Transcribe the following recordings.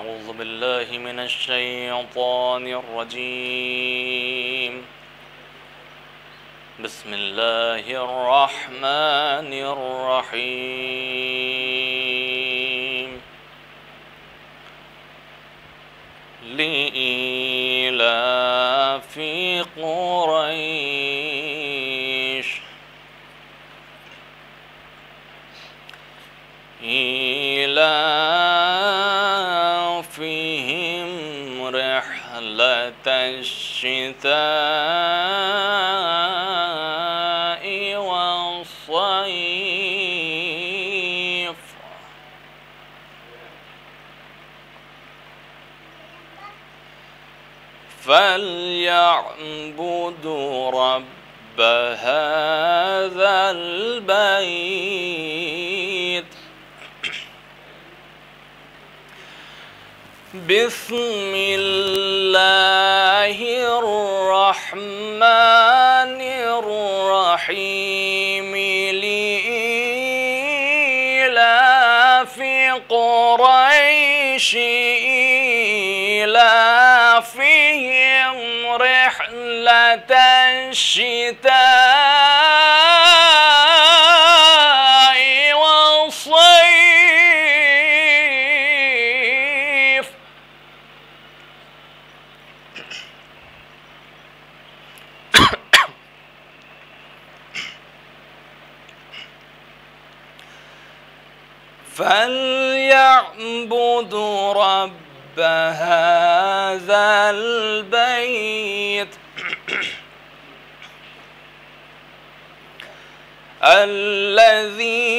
أعوذ بالله من الشيطان الرجيم بسم الله الرحمن الرحيم لإيلاف قريش إيلافهم رحلة الشتاء والصيف فليعبدوا رب هذا البيت بسم الله الرحمن الرحيم لإيلاف قريش إيلافهم رحلة الشتاء والصيف فليعبدوا رب هذا البيت الذي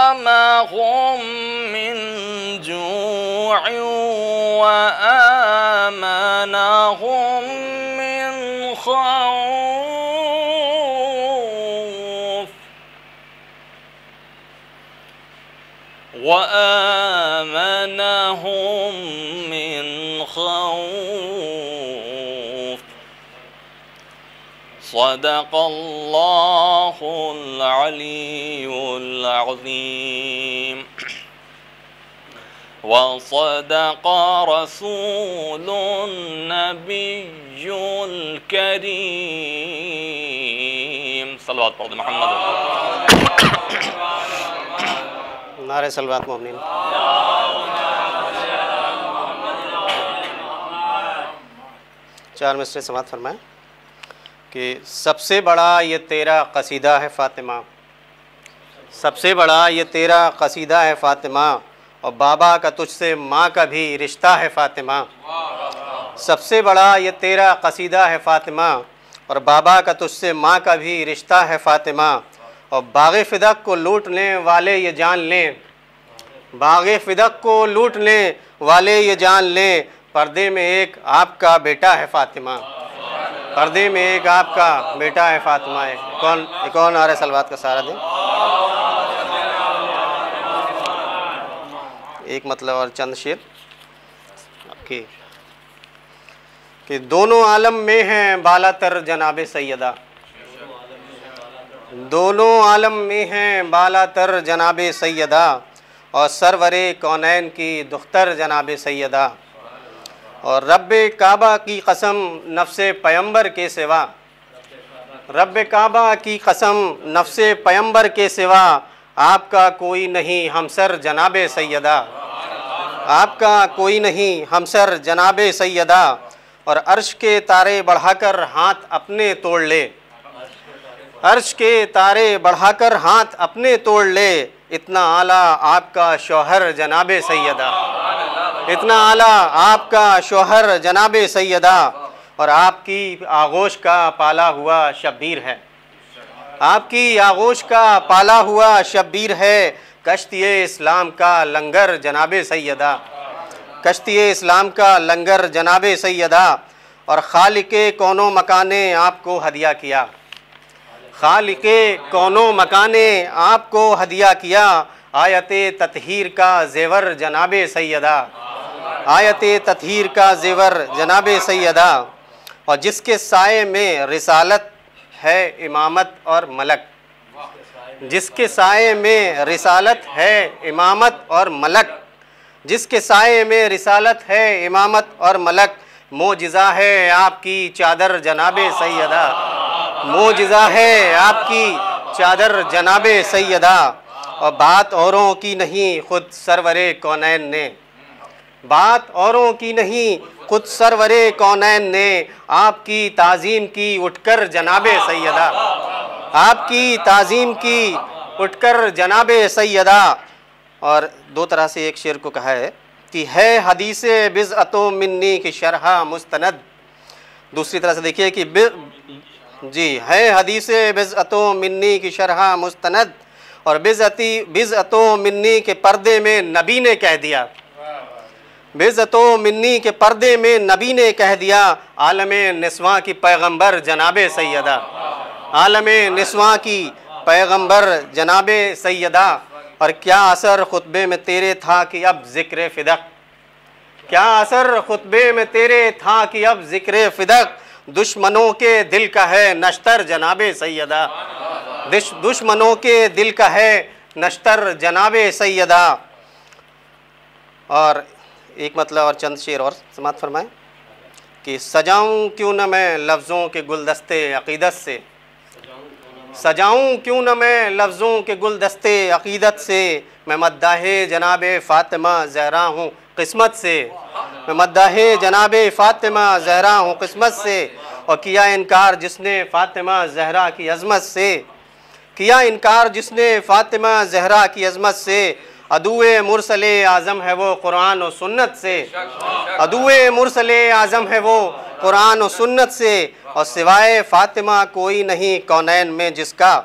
أطعمهم من جوع وآمنهم من خوف وآمنهم من خوف صدق الله العلي العظيم وصدق رسول النبي الكريم صلوات پڑھ محمد نعرہ صلوات مومنین. چار مصرے سماعت فرمائیں کہ سب سے بڑا یہ تیرا قصیدہ ہے فاطمہ، سب سے بڑا یہ تیرا قصیدہ ہے فاطمہ، اور بابا کا تجھ سے ماں کا بھی رشتہ ہے فاطمہ. سب سے بڑا یہ تیرا قصیدہ ہے فاطمہ، اور بابا کا تجھ سے ماں کا بھی رشتہ ہے فاطمہ. اور باغ فدق کو لوٹنے والے یہ جان لیں، باغ فدق کو لوٹنے والے یہ جان لیں، پردے میں ایک آپ کا بیٹا ہے فاطمہ، پردے میں ایک آپ کا بیٹا ہے فاطمہ. ایک اور نعرہ صلوات کا سہارا دیں. ایک مطلب اور چند شعر کہ دونوں عالم میں ہیں بالا تر جناب سیدہ، دونوں عالم میں ہیں بالا تر جناب سیدہ، اور سرور کونین کی دختر جناب سیدہ. اور رب کعبہ کی قسم نفس پیمبر کے سوا، رب کعبہ کی قسم نفس پیمبر کے سوا، آپ کا کوئی نہیں ہمسر جناب سیدہ، آپ کا کوئی نہیں ہمسر جناب سیدہ. اور عرش کے تارے بڑھا کر ہاتھ اپنے توڑ لے، عرش کے تارے بڑھا کر ہاتھ اپنے توڑ لے، اتنا اعلیٰ آپ کا شوہر جناب سیدہ، اتنا اعلیٰ آپ کا شوہر جناب سیدہ. اور آپ کی آغوش کا پالا ہوا شبیر ہے، آپ کی آغوش کا پالا ہوا شبیر ہے، کشتی اسلام کا لنگر جناب سیدہ، کشتی اسلام کا لنگر جناب سیدہ. اور خالق کون و مکان نے آپ کو ہدیہ کیا، خالق کون و مکان نے آپ کو ہدیہ کیا، آیت تطہیر کا زیور جناب سیدہ، آیت تطہیر کا زیور جناب سیدہ. اور جس کے سائے میں رسالت ہے امامت اور ملک، جس کے سائے میں رسالت ہے امامت اور ملک، جس کے سائے میں رسالت ہے امامت اور ملک، معجزہ ہے آپ کی چادر جناب سیدہ، معجزہ ہے آپ کی چادر جناب سیدہ، اور بات اوروں کی نہیں خود سرور کونین نے، بات اوروں کی نہیں خود سرور کونین نے، آپ کی تعظیم کی اٹھ کر جناب سیدہ، آپ کی تعظیم کی اٹھ کر جناب سیدہ۔ اور دو طرح سے ایک شعر کو کہا ہے کہ ہے حدیث بضعۃ منی کی شرح مستند، دوسری طرح سے دیکھیے کہ جی ہے حدیث بضعۃ منی کی شرح مستند، اور بضعۃ منی کے پردے میں نبی نے کہہ دیا، بضعۃ منی کے پردے میں نبی نے کہہ دیا، عالم نسواں کی پیغمبر جناب سیدہ، عالم نسواں کی پیغمبر جناب سیدہ۔ اور کیا اثر خطبے میں تیرے تھا کہ اب ذکر فدق، کیا اثر خطبے میں تیرے تھا کہ اب ذکر فدق، دشمنوں کے دل کا ہے نشتر جناب سیدہ، دشمنوں کے دل کا ہے نشتر جناب سیدہ۔ اور ایک مطلب اور چند شعر اور سماعت فرمائیں کہ سجاؤں کیوں نہ میں لفظوں کے گلدستے عقیدت سے، سجاؤں کیوں نہ میں لفظوں کے گلدستے عقیدت سے، میں مداح جناب فاطمہ زہرا ہوں قسمت سے، میں مداح جناب فاطمہ زہرا ہوں قسمت سے، اور کیا انکار جس نے فاطمہ زہرا کی عظمت سے، کیا انکار جس نے فاطمہ زہرا کی عظمت سے، عدو مرسل اعظم ہے وہ قرآن و سنت سے، عدو مرسل اعظم ہے وہ قرآن و سنت سے، اور سوائے فاطمہ کوئی نہیں کونین میں جس کا،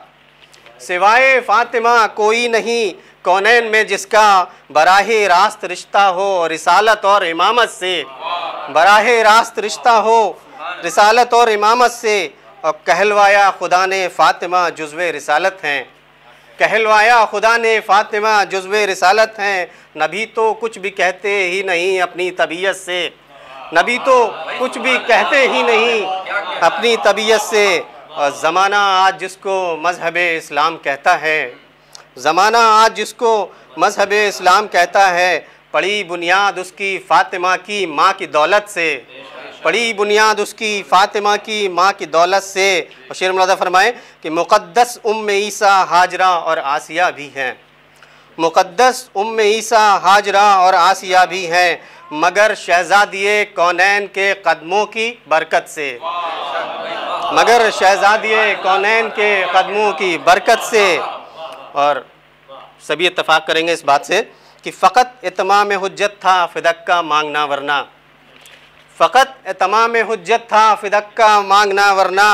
سوائے فاطمہ کوئی نہیں کونین میں جس کا، براہ راست رشتہ ہو رسالت اور امامت سے، براہ راست رشتہ ہو رسالت اور امامت سے، اور کہلوایا خدا نے فاطمہ جزو رسالت ہیں، کہلوایا خدا نے فاطمہ جزو رسالت ہیں، نبی تو کچھ بھی کہتے ہی نہیں اپنی طبیعت سے، نبی تو کچھ بھی کہتے ہی نہیں اپنی طبیعت سے، اور زمانہ آج جس کو مذہب اسلام کہتا ہے، زمانہ آج جس کو مذہب اسلام کہتا ہے، پڑی بنیاد اس کی فاطمہ کی ماں کی دولت سے، پڑی بنیاد اس کی فاطمہ کی ماں کی دولت سے۔ اور شعر ملحظہ فرمائیں کہ مقدس ام عیسیٰ ہاجرہ اور آسیہ بھی ہیں، مقدس ام عیسیٰ ہاجرہ اور آسیہ بھی ہیں، مگر شہزادی کونین کے قدموں کی برکت سے، مگر شہزادی کونین کے قدموں کی برکت سے۔ اور سبھی اتفاق کریں گے اس بات سے کہ فقط اتمام حجت تھا فدق کا مانگنا ورنہ، فقط اتمام حجت تھا فدق کا مانگنا ورنہ،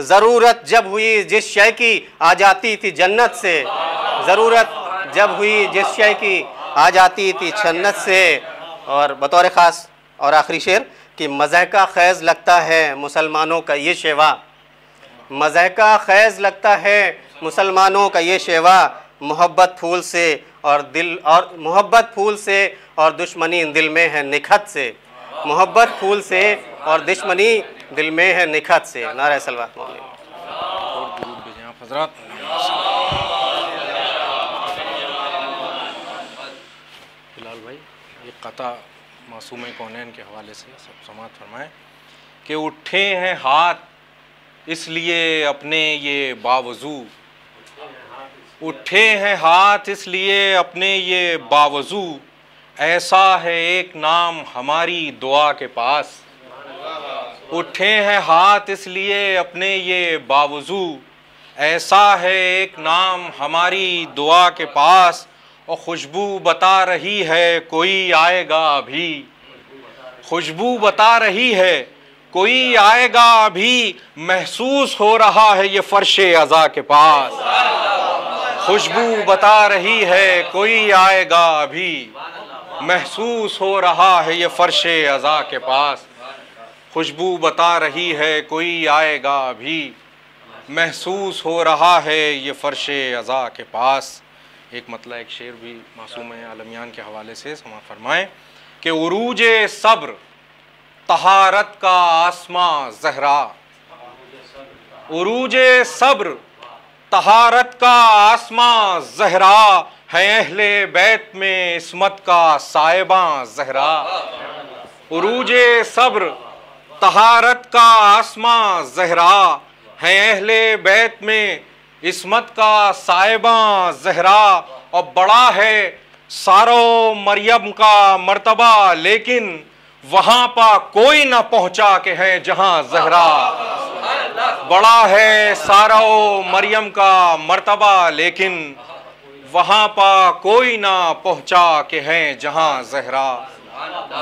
ضرورت جب ہوئی جس شے کی آ جاتی تھی جنت سے، ضرورت جب ہوئی جس شے کی آ جاتی تھی جنت سے۔ اور بطور خاص اور آخری شعر کہ مزہ کا خیز لگتا ہے مسلمانوں کا یہ شیوا، مزہ کا خیز لگتا ہے مسلمانوں کا یہ شیوا، محبت پھول سے اور محبت پھول سے اور دشمنی دل میں ہے نکھت سے، محبت پھول سے اور دشمنی دل میں ہے نکھت سے۔ نعرہ صلوات مولانا۔ حضرات بلال بھائی یہ قطع معصوم کونین کے حوالے سے سب سماعت فرمائیں کہ اٹھے ہیں ہاتھ اس لیے اپنے یہ باوضو، اٹھے ہیں ہاتھ اس لیے اپنے یہ باوضو، ایسا ہے ایک نام ہماری دعا کے پاس، اٹھے ہیں ہاتھ اس لیے اپنے یہ باوضو، ایسا ہے ایک نام ہماری دعا کے پاس، اور خوشبو بتا رہی ہے کوئی آئے گا ابھی، خوشبو بتا رہی ہے کوئی آئے گا ابھی، محسوس ہو رہا ہے یہ فرش عزا کے پاس، خوشبو بتا رہی ہے کوئی آئے گا ابھی، محسوس ہو رہا ہے یہ فرش عزا کے پاس، خوشبو بتا رہی ہے کوئی آئے گا ابھی، محسوس ہو رہا ہے یہ فرش عزا کے پاس۔ ایک مطلع ایک شعر بھی معصوم عالمیان کے حوالے سے سماعت فرمائیں کہ عروج صبر طہارت کا آسماں زہرا، عروج صبر طہارت کا آسماں زہرا ہے اہل بیت میں عصمت کا صاحباں زہرا. عروج صبر طہارت کا آسماں زہرا ہے اہل بیت میں عصمت کا صاحباں زہرا. اور بڑا ہے سارو مریم کا مرتبہ لیکن وہاں پا کوئی نہ پہنچا کہ ہے جہاں زہرا. بڑا ہے سارو مریم کا مرتبہ لیکن وہاں پا کوئی نہ پہنچا کہ ہیں جہاں زہرا.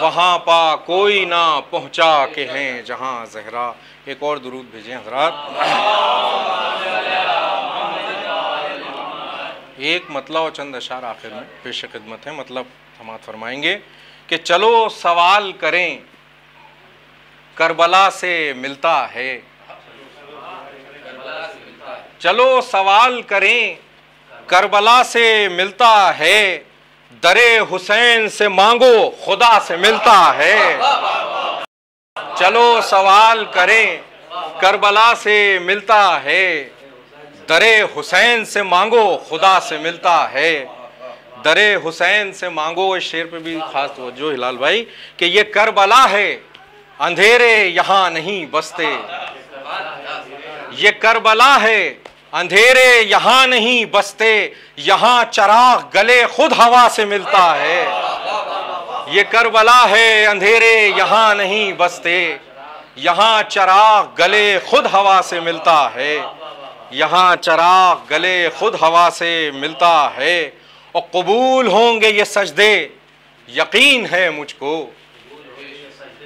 وہاں پا کوئی نہ پہنچا کہ ہیں جہاں زہرا. ایک اور درود بھیجیں حضرات. ایک مطلع اور چند اشعار آخر میں پیش خدمت ہے، مطلب سماعت فرمائیں گے کہ چلو سوال کریں کربلا سے ملتا ہے. چلو سوال کریں کربلا سے ملتا ہے، در حسین سے مانگو خدا سے ملتا ہے. چلو سوال کریں کربلا سے ملتا ہے، در حسین سے مانگو خدا سے ملتا ہے. در حسین سے مانگو. اس شعر پہ بھی خاص توجہ ہلال بھائی کہ یہ کربلا ہے، اندھیرے یہاں نہیں بستے. یہ کربلا ہے، اندھیرے یہاں نہیں بستے، یہاں چراغ گلے خود ہوا سے ملتا ہے. یہ کربلا ہے، اندھیرے یہاں نہیں بستے، یہاں چراغ گلے خود ہوا سے ملتا ہے. یہاں چراغ گلے خود ہوا سے ملتا ہے. اور قبول ہوں گے یہ سجدے یقین ہے مجھ کو.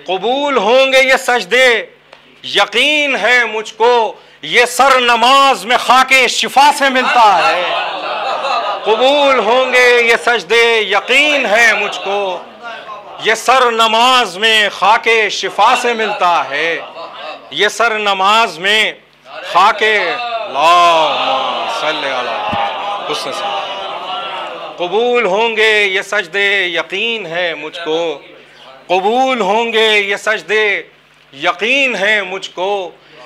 قبول ہوں گے یہ سجدے یقین ہے مجھ کو. یہ سر نماز میں خاک شفا سے ملتا ہے. قبول ہوں گے یہ سجدے یقین ہے مجھ کو. یہ سر نماز میں خاک شفا سے ملتا ہے. یہ سر نماز میں خاک اللہم صلی علی حسن سے. قبول ہوں گے یہ سجدے یقین ہے مجھ کو. قبول ہوں گے یہ سجدے یقین ہے مجھ کو.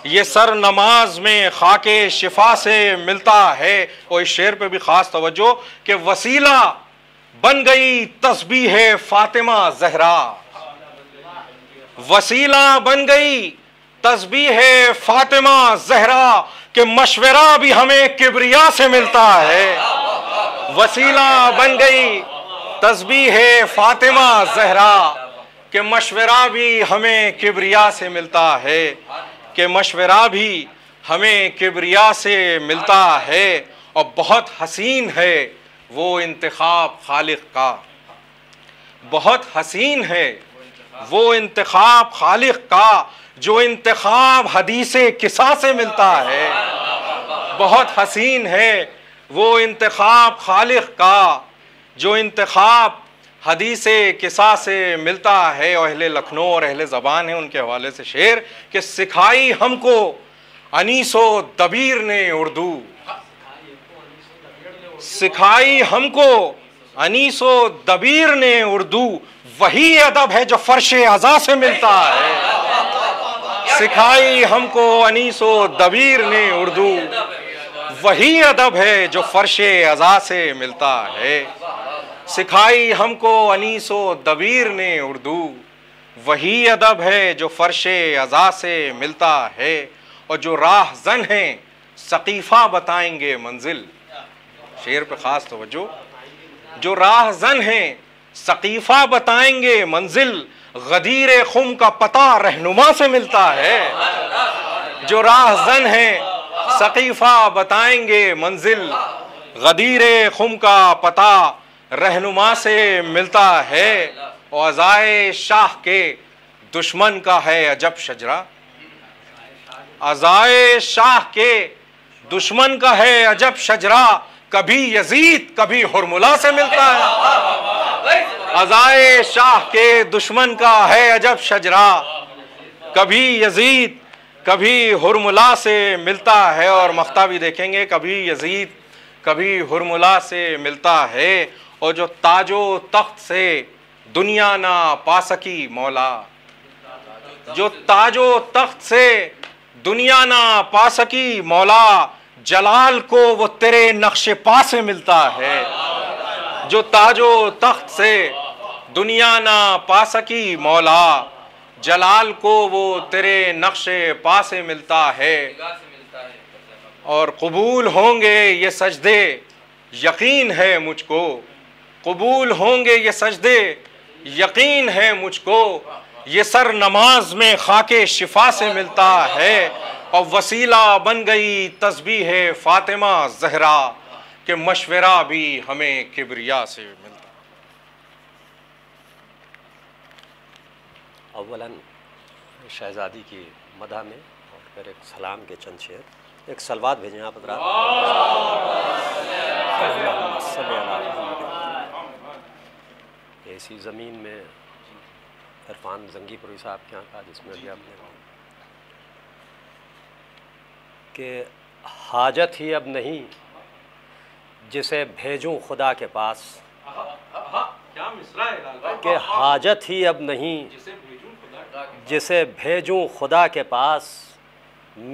یہ سر نماز میں خاک شفا سے ملتا ہے. اور اس شعر پہ بھی خاص توجہ کہ وسیلہ بن گئی تسبیح فاطمہ زہرا. وسیلہ بن گئی تسبیح فاطمہ زہرا کہ مشورہ بھی ہمیں کبریا سے ملتا ہے. وسیلہ بن گئی تسبیح فاطمہ زہرا کہ مشورہ بھی ہمیں کبریا سے ملتا ہے. کہ مشورہ بھی ہمیں کبریا سے ملتا ہے. اور بہت حسین ہے وہ انتخاب خالق کا. بہت حسین ہے وہ انتخاب خالق کا جو انتخاب حدیث کسا سے ملتا ہے. بہت حسین ہے وہ انتخاب خالق کا جو انتخاب حدیث کسا سے ملتا ہے. اور اہل لکھنؤ اور اہل زبان ہیں ان کے حوالے سے شعر کہ سکھائی ہم کو انیس و دبیر نے اردو. سکھائی ہم کو انیس و دبیر نے اردو. وہی ادب ہے جو فرش عزا سے ملتا ہے. سکھائی ہم کو انیس و دبیر نے اردو. وہی ادب ہے جو فرش عزا سے ملتا ہے. سکھائی ہم کو انیس و دبیر نے اردو. وہی ادب ہے جو فرش عزا سے ملتا ہے. اور جو راہ زن ہیں سقیفہ بتائیں گے منزل. شعر پہ خاص توجہ. جو راہ زن ہیں سقیفہ بتائیں گے منزل. غدیر خم کا پتہ رہنما سے ملتا ہے. جو راہ زن ہیں سقیفہ بتائیں گے منزل. غدیر خم کا پتہ رہنما سے ملتا ہے. اور عزائے شاہ کے دشمن کا ہے عجب شجرہ. عزائے شاہ کے دشمن کا ہے عجب شجرہ. کبھی یزید کبھی ہرملا سے ملتا ہے. عزائے شاہ کے دشمن کا ہے عجب شجرہ. کبھی یزید کبھی ہرملا سے ملتا ہے. اور مقطع بھی دیکھیں گے کبھی یزید کبھی ہرملا سے ملتا ہے. اور جو تاج و تخت سے دنیا نہ پا سکی مولا. جو تاج و تخت سے دنیا نہ پا سکی مولا. جلال کو وہ تیرے نقش پا سے ملتا ہے، جو تاج و تخت سے دنیا نہ پا سکی مولا، جلال کو وہ تیرے نقش پا سے ملتا ہے۔ اور قبول ہوں گے یہ سجدے یقین ہے مجھ کو، قبول ہوں گے یہ سجدے یقین ہے مجھ کو، یہ سر نماز میں خاک شفا سے ملتا ہے، اور وسیلہ بن گئی تسبیح فاطمہ زہرا کہ مشورہ بھی ہمیں کبریا سے ملتا۔ اولاً شہزادی کی مدح میں اور پھر ایک سلام کے چند شعر، ایک صلوات بھیجیں آپ حضرات۔ ایسی زمین میں عرفان زنگی پوری صاحب کے یہاں کا، جس میں بھی آپ نے کہ حاجت ہی اب نہیں جسے بھیجوں خدا کے پاس، کہ حاجت ہی اب نہیں جسے بھیجوں خدا کے پاس،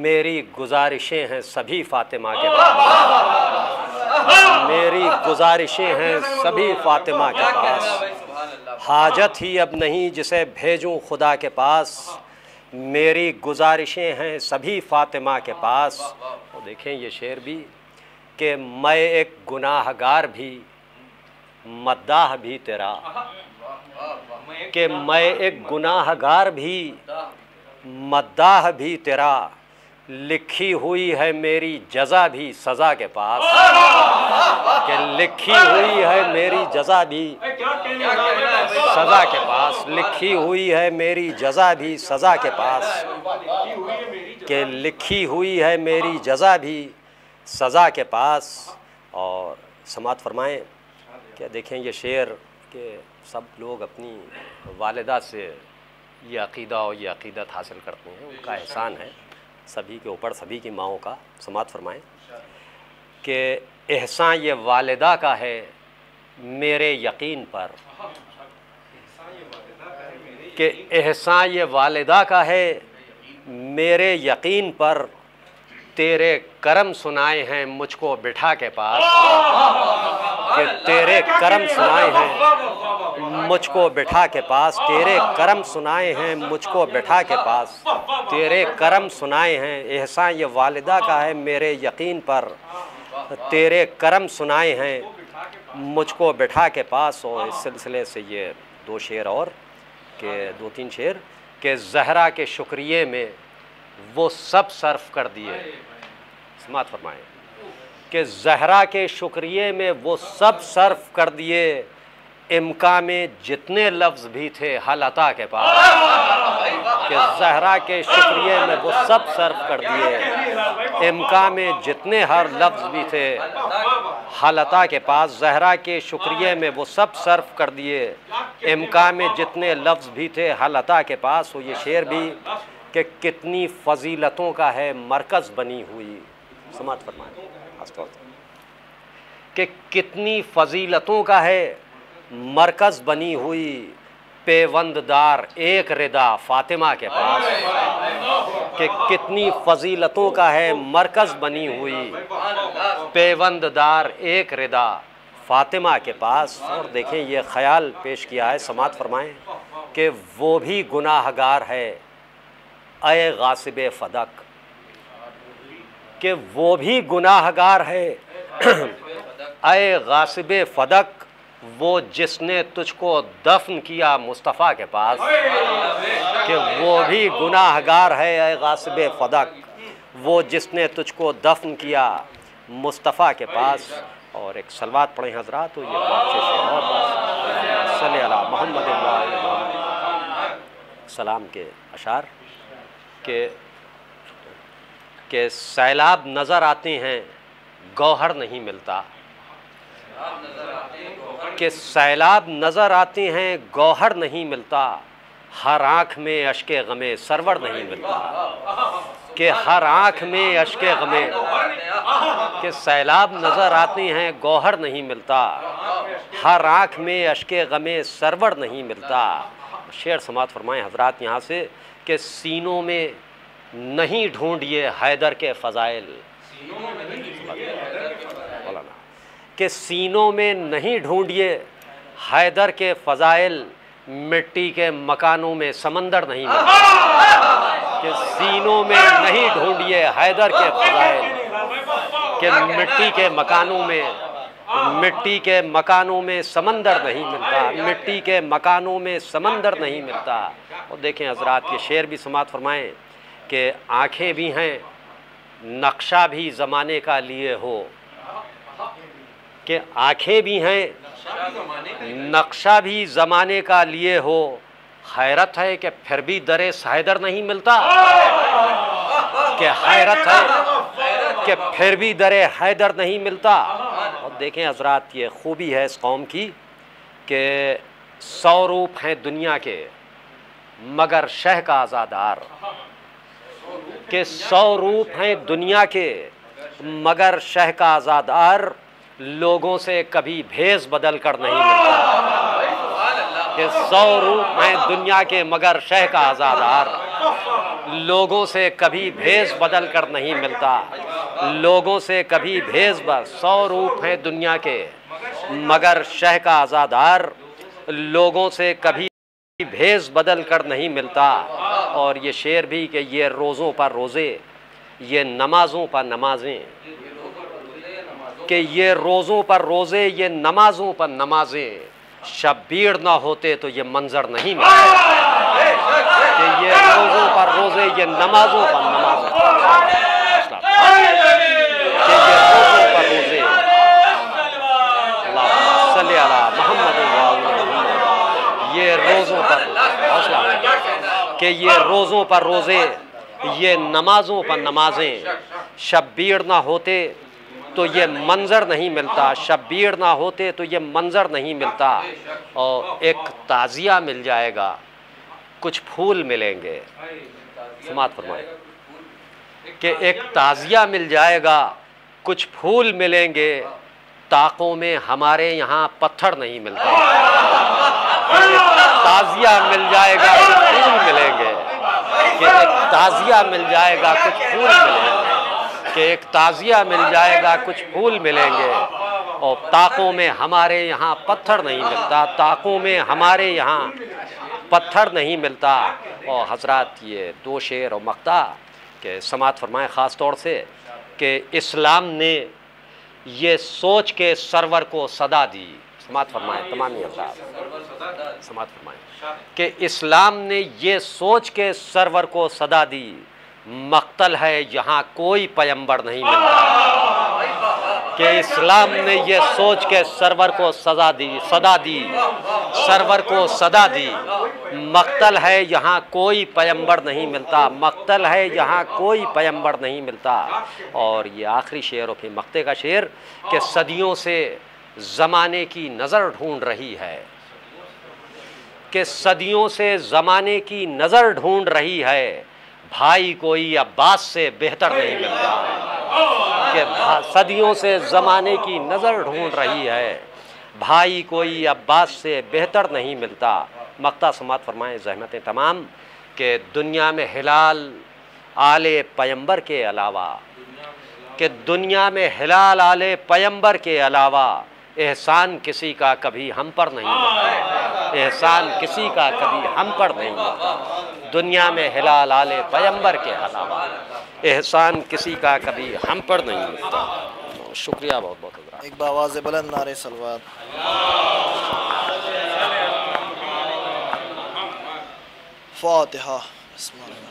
میری گزارشیں ہیں سبھی فاطمہ کے پاس، میری گزارشیں ہیں سبھی فاطمہ کے پاس، حاجت ہی اب نہیں جسے بھیجوں خدا کے پاس، میری گزارشیں ہیں سبھی فاطمہ کے پاس۔ اور دیکھیں یہ شعر بھی کہ میں ایک گناہ گار بھی مداح بھی تیرا، کہ میں ایک گناہ گار بھی مداح بھی تیرا، لکھی ہوئی ہے میری جزا بھی سزا کے پاس، کہ لکھی ہوئی ہے میری جزا بھی سزا کے پاس، لکھی ہوئی ہے میری جزا بھی سزا کے پاس، کہ لکھی ہوئی ہے میری جزا بھی سزا کے پاس۔ اور سماعت فرمائیں کہ دیکھیں یہ شعر کہ سب لوگ اپنی والدہ سے یہ عقیدہ اور یہ عقیدت حاصل کرتے ہیں، ان کا احسان ہے سبھی کے اوپر، سبھی کی ماؤں کا۔ سماعت فرمائیں کہ احسان یہ والدہ کا ہے میرے یقین پر، کہ احسان یہ والدہ کا ہے میرے یقین پر، تیرے کرم سنائے ہیں مجھ کو بٹھا کے پاس، کہ تیرے کرم سنائے ہیں مجھ کو بٹھا کے پاس، تیرے کرم سنائے ہیں مجھ کو بٹھا کے پاس، تیرے کرم سنائے ہیں، احسان یہ والدہ کا ہے میرے یقین پر، تیرے کرم سنائے ہیں مجھ کو بٹھا کے پاس۔ اور اس سلسلے سے یہ دو شعر اور کہ دو تین شعر کہ زہرا کے شکریے میں وہ سب صرف کر دیے، سماعت فرمائیں کہ زہرا کے شکریے میں وہ سب صرف کر دیے، امکان میں جتنے لفظ بھی تھے حل عطا کے پاس، کہ زہرا کے شکریے میں وہ سب صرف کر دیے، امکان میں جتنے ہر لفظ بھی تھے حل عطا کے پاس، زہرا کے شکریے میں وہ سب صرف کر دیے، امکان میں جتنے لفظ بھی تھے حل عطا کے پاس۔ وہ یہ شعر بھی کہ کتنی فضیلتوں کا ہے مرکز بنی ہوئی، سماعت فرمائیں کہ کتنی فضیلتوں کا ہے مرکز بنی ہوئی، پیوند دار ایک ردا فاطمہ کے پاس، کہ کتنی فضیلتوں کا ہے مرکز بنی ہوئی، پیوند دار ایک ردا فاطمہ کے پاس۔ اور دیکھیں یہ خیال پیش کیا ہے، سماعت فرمائیں کہ وہ بھی گناہ گار ہے اے غاصب فدق، کہ وہ بھی گناہ گار ہے اے غاصب فدق، وہ جس نے تجھ کو دفن کیا مصطفیٰ کے پاس، کہ وہ بھی گناہ گار ہے اے غاصب فدق، وہ جس نے تجھ کو دفن کیا مصطفیٰ کے پاس۔ اور ایک صلوات پڑھیں حضرات، تو یہ واقعے سے اور بس صلی اللہ محمد سلام کے اشعار کہ سیلاب نظر آتے ہیں گوہر نہیں ملتا، کہ سیلاب نظر آتے ہیں گوہر نہیں ملتا، ہر آنکھ میں اشک غم سرور نہیں ملتا، کہ ہر آنکھ میں اشک غم، کہ سیلاب نظر آتے ہیں گوہر نہیں ملتا، ہر آنکھ میں اشک غم سرور نہیں ملتا۔ شعر سماعت فرمائیں حضرات یہاں سے کہ سینوں میں نہیں ڈھونڈیے حیدر کے فضائل، مولانا کہ سینوں میں نہیں ڈھونڈیے حیدر کے فضائل، مٹی کے مکانوں میں سمندر نہیں ملتا، کہ سینوں میں نہیں ڈھونڈیے حیدر کے فضائل، کہ مٹی کے مکانوں میں سمندر نہیں ملتا، مٹی کے مکانوں میں سمندر نہیں ملتا۔ اور دیکھیں حضرات یہ شعر بھی سماعت فرمائیں کہ آنکھیں بھی ہیں نقشہ بھی زمانے کا لیے ہو، کہ آنکھیں بھی ہیں نقشہ بھی زمانے کا لیے ہو، حیرت ہے کہ پھر بھی در حیدر نہیں ملتا، کہ حیرت ہے کہ پھر بھی در حیدر نہیں ملتا۔ اور دیکھیں حضرات یہ خوبی ہے اس قوم کی کہ 100 روپ ہیں دنیا کے مگر شہ کا عزادار، کہ 100 روپ ہیں دنیا کے مگر شہ کا عزادار، لوگوں سے کبھی بھیس بدل کر نہیں ملتا، کہ 100 روپ ہیں دنیا کے مگر شہ کا عزادار، لوگوں سے کبھی بھیس بدل کر نہیں ملتا، لوگوں سے کبھی 100 روپ ہیں دنیا کے مگر شہ کا عزادار، لوگوں سے کبھی بھیس بدل کر نہیں ملتا۔ اور یہ شعر بھی کہ یہ روزوں پر روزے، یہ نمازوں پر نمازیں، کہ یہ روزوں پر روزے، یہ نمازوں پر نمازیں، شبیر نہ ہوتے تو یہ منظر نہیں ملتا، کہ یہ روزوں پر روزے، یہ نمازوں پر نمازیں، کہ یہ روزوں پر روزے، اللہم صلی علی محمد و آل محمد، یہ روزوں پر کہ یہ روزوں پر روزے، یہ نمازوں پر نمازیں، شبیر نہ ہوتے تو یہ منظر نہیں ملتا، شبیر نہ ہوتے تو یہ منظر نہیں ملتا۔ اور ایک تعزیہ مل جائے گا، کچھ پھول ملیں گے، سماعت فرمائیں کہ ایک تعزیہ مل جائے گا، کچھ پھول ملیں گے، طاقوں میں ہمارے یہاں پتھر نہیں ملتا، تعزیہ مل جائے گا کچھ پھول ملیں گے، کہ ایک تعزیہ مل جائے گا کچھ پھول ملیں گے، کہ ایک تعزیہ مل جائے گا کچھ پھول ملیں گے، اور طاقوں میں ہمارے یہاں پتھر نہیں ملتا، طاقوں میں ہمارے یہاں پتھر نہیں ملتا۔ اور حضرات یہ 2 شعر اور مقطع کہ سماعت فرمائیں خاص طور سے کہ اسلام نے یہ سوچ کے سرور کو صدا دی، سماعت فرمائیں تمامی حضرات، سماعت فرمائیں کہ اسلام نے یہ سوچ کے سرور کو صدا دی، مقتل ہے یہاں کوئی پیمبر نہیں ملتا، کہ اسلام نے یہ سوچ کے سرور کو صدا دی، سرور کو صدا دی، مقتل ہے یہاں کوئی پیمبر نہیں ملتا، مقتل ہے یہاں کوئی پیمبر نہیں ملتا۔ اور یہ آخری شعر اور پھر مقطع کا شعر کہ صدیوں سے زمانے کی نظر ڈھونڈ رہی ہے، کہ صدیوں سے زمانے کی نظر ڈھونڈ رہی ہے، بھائی کوئی عباس سے بہتر نہیں ملتا، کہ صدیوں سے زمانے کی نظر ڈھونڈ رہی ہے، بھائی کوئی عباس سے بہتر نہیں ملتا۔ مقطع سماعت فرمائیں زحمتیں تمام کہ دنیا میں ہلال آل پیمبر کے علاوہ، کہ دنیا میں ہلال آل پیمبر کے علاوہ احسان کسی کا کبھی ہم پر نہیں ملتا، احسان کسی کا کبھی ہم پر نہیں ملتا، دنیا میں ہلال آل پیمبر کے علاوہ احسان کسی کا کبھی ہم پر نہیں ملتا۔ شکریہ بہت بہت حضرات۔ ایک بآواز بلند نعرہ صلوات۔ فاتحہ۔ بسم اللہ۔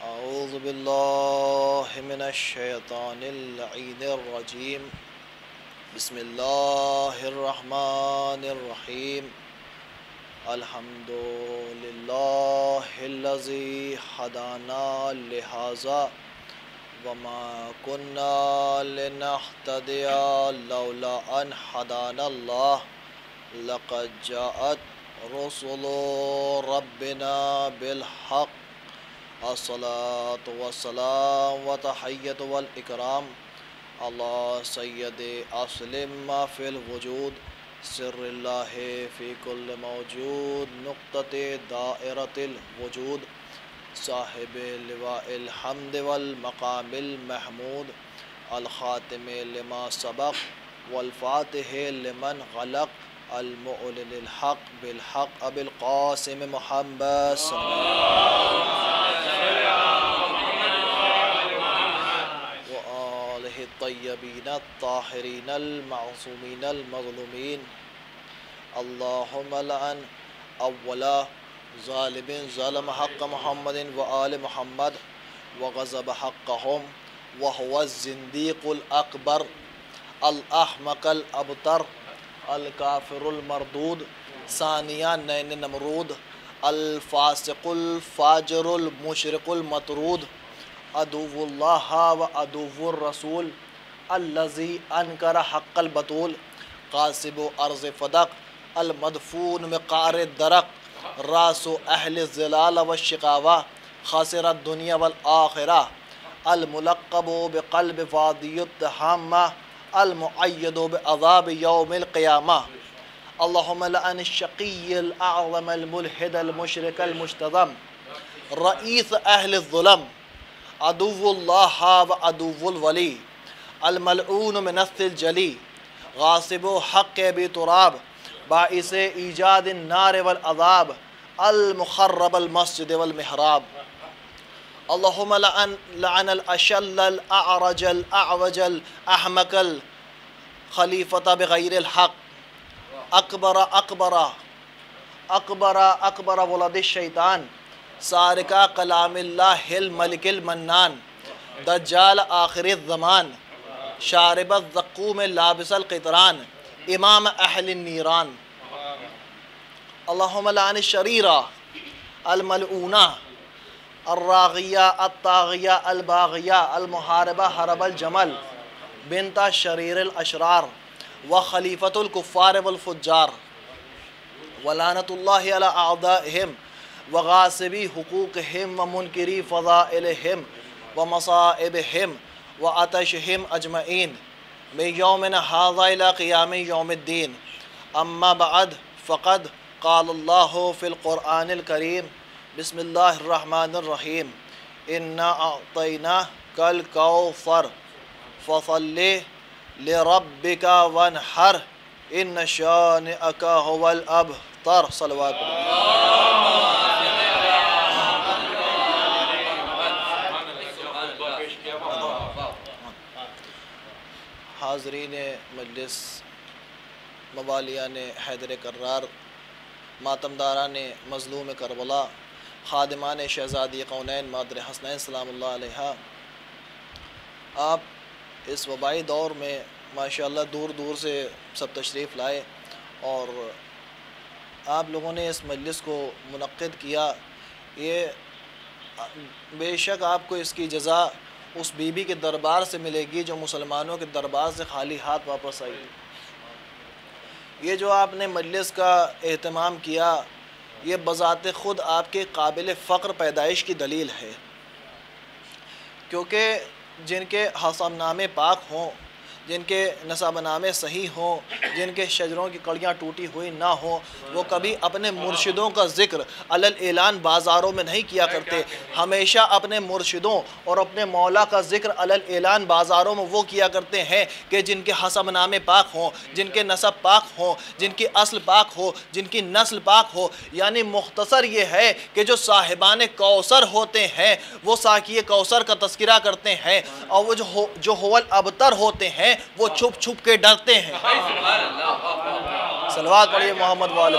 اعوذ باللہ من الشیطان اللعین الرجیم، بسم اللہ الرحمن الرحیم، الحمد للہ الذی ہدانا لہذا وما كنا لنهتدي لولا ان هدانا الله لقد جاءت رسل ربنا بالحق الصلاة والسلام وتحية والإكرام على سيد أصل ما في الوجود سر الله في كل موجود نقطة دائرة الوجود صاحب لواء الحمد والمقام المحمود الخاتم لما سبق والفاتح لمن غلق المؤلن الحق بالحق أبي القاسم محمد صلى الله وآله الطيبين الطاهرين المعصومين المظلومين اللهم لعن أولا ظالم ظلم حق محمد وآل محمد وغضب حقهم وهو الزنديق الأكبر الأحمق الأبتر الكافر المردود ثانيا نين نمرود الفاسق الفاجر المشرق المطرود عدو الله وعدو الرسول الذي أنكر حق البطول قاسب أرض فدق المدفون مقعر الدرق راس أهل الزلال والشقاوة خاسر الدنيا والآخرة الملقب بقلب فاضي التهامة المؤيد بعذاب يوم القيامة اللهم لعن الشقي الأعظم الملحد المشرك المجتذم رئيس أهل الظلم عدو الله وعدو الولي الملعون من الجلي غاصب حق بتراب باعث ایجاد النار والعذاب المخرب المسجد والمحراب اللهم لعن الأشل الأعرج الأعوج الأحمق الخليفة بغير الحق أكبر ولد الشيطان سارق كلام الله الملك المنان دجال آخر الزمان شارب الزقوم لابس القطران امام اہل النیران اللہم لعن الشریرہ الملعونہ الراغیہ الطاغیہ الباغیہ المحاربہ حرب الجمل بنت شریر الاشرار وخلیفۃ الکفار والفجار ولعنت اللہ علی اعدائہم وغاصبی حقوقہم ومنکری فضائلہم ومصائبہم وعطشہم اجمعین من يومنا هذا إلى قيام يوم الدين أما بعد فقد قال الله في القرآن الكريم بسم الله الرحمن الرحيم إنا أعطيناك الكوثر فصل لربك وانحر إن شانئك هو الأبتر صلوات الله حاضرین مجلس موالیان حیدر کرار ماتمداران مظلوم کربلا خادمان شہزادی کونین مادر حسنین سلام اللہ علیہ آپ اس وبائی دور میں ماشاءاللہ دور دور سے سب تشریف لائے اور آپ لوگوں نے اس مجلس کو منعقد کیا یہ بے شک آپ کو اس کی جزا اس بی بی کے دربار سے ملے گی جو مسلمانوں کے دربار سے خالی ہاتھ واپس آئی۔ یہ جو آپ نے مجلس کا اہتمام کیا یہ بذات خود آپ کے قابل فخر پیدائش کی دلیل ہے، کیونکہ جن کے حسب نامے پاک ہوں، جن کے نسب نامے صحیح ہوں، جن کے شجروں کی کڑیاں ٹوٹی ہوئی نہ ہوں، وہ کبھی اپنے مرشدوں کا ذکر علل اعلان بازاروں میں نہیں کیا کرتے، ہمیشہ اپنے مرشدوں اور اپنے مولا کا ذکر علل اعلان بازاروں میں وہ کیا کرتے ہیں کہ جن کے حسب نامے پاک ہوں، جن کے نسب پاک ہوں، جن کی اصل پاک ہو، جن کی نسل پاک ہو۔ یعنی مختصر یہ ہے کہ جو صاحبان کوثر ہوتے ہیں وہ ساقی کوثر کا تذکرہ کرتے ہیں، اور وہ جو حول ابتر ہوتے ہیں وہ چھپ چھپ کے ڈرتے ہیں۔ صلوات پڑھیے محمد والے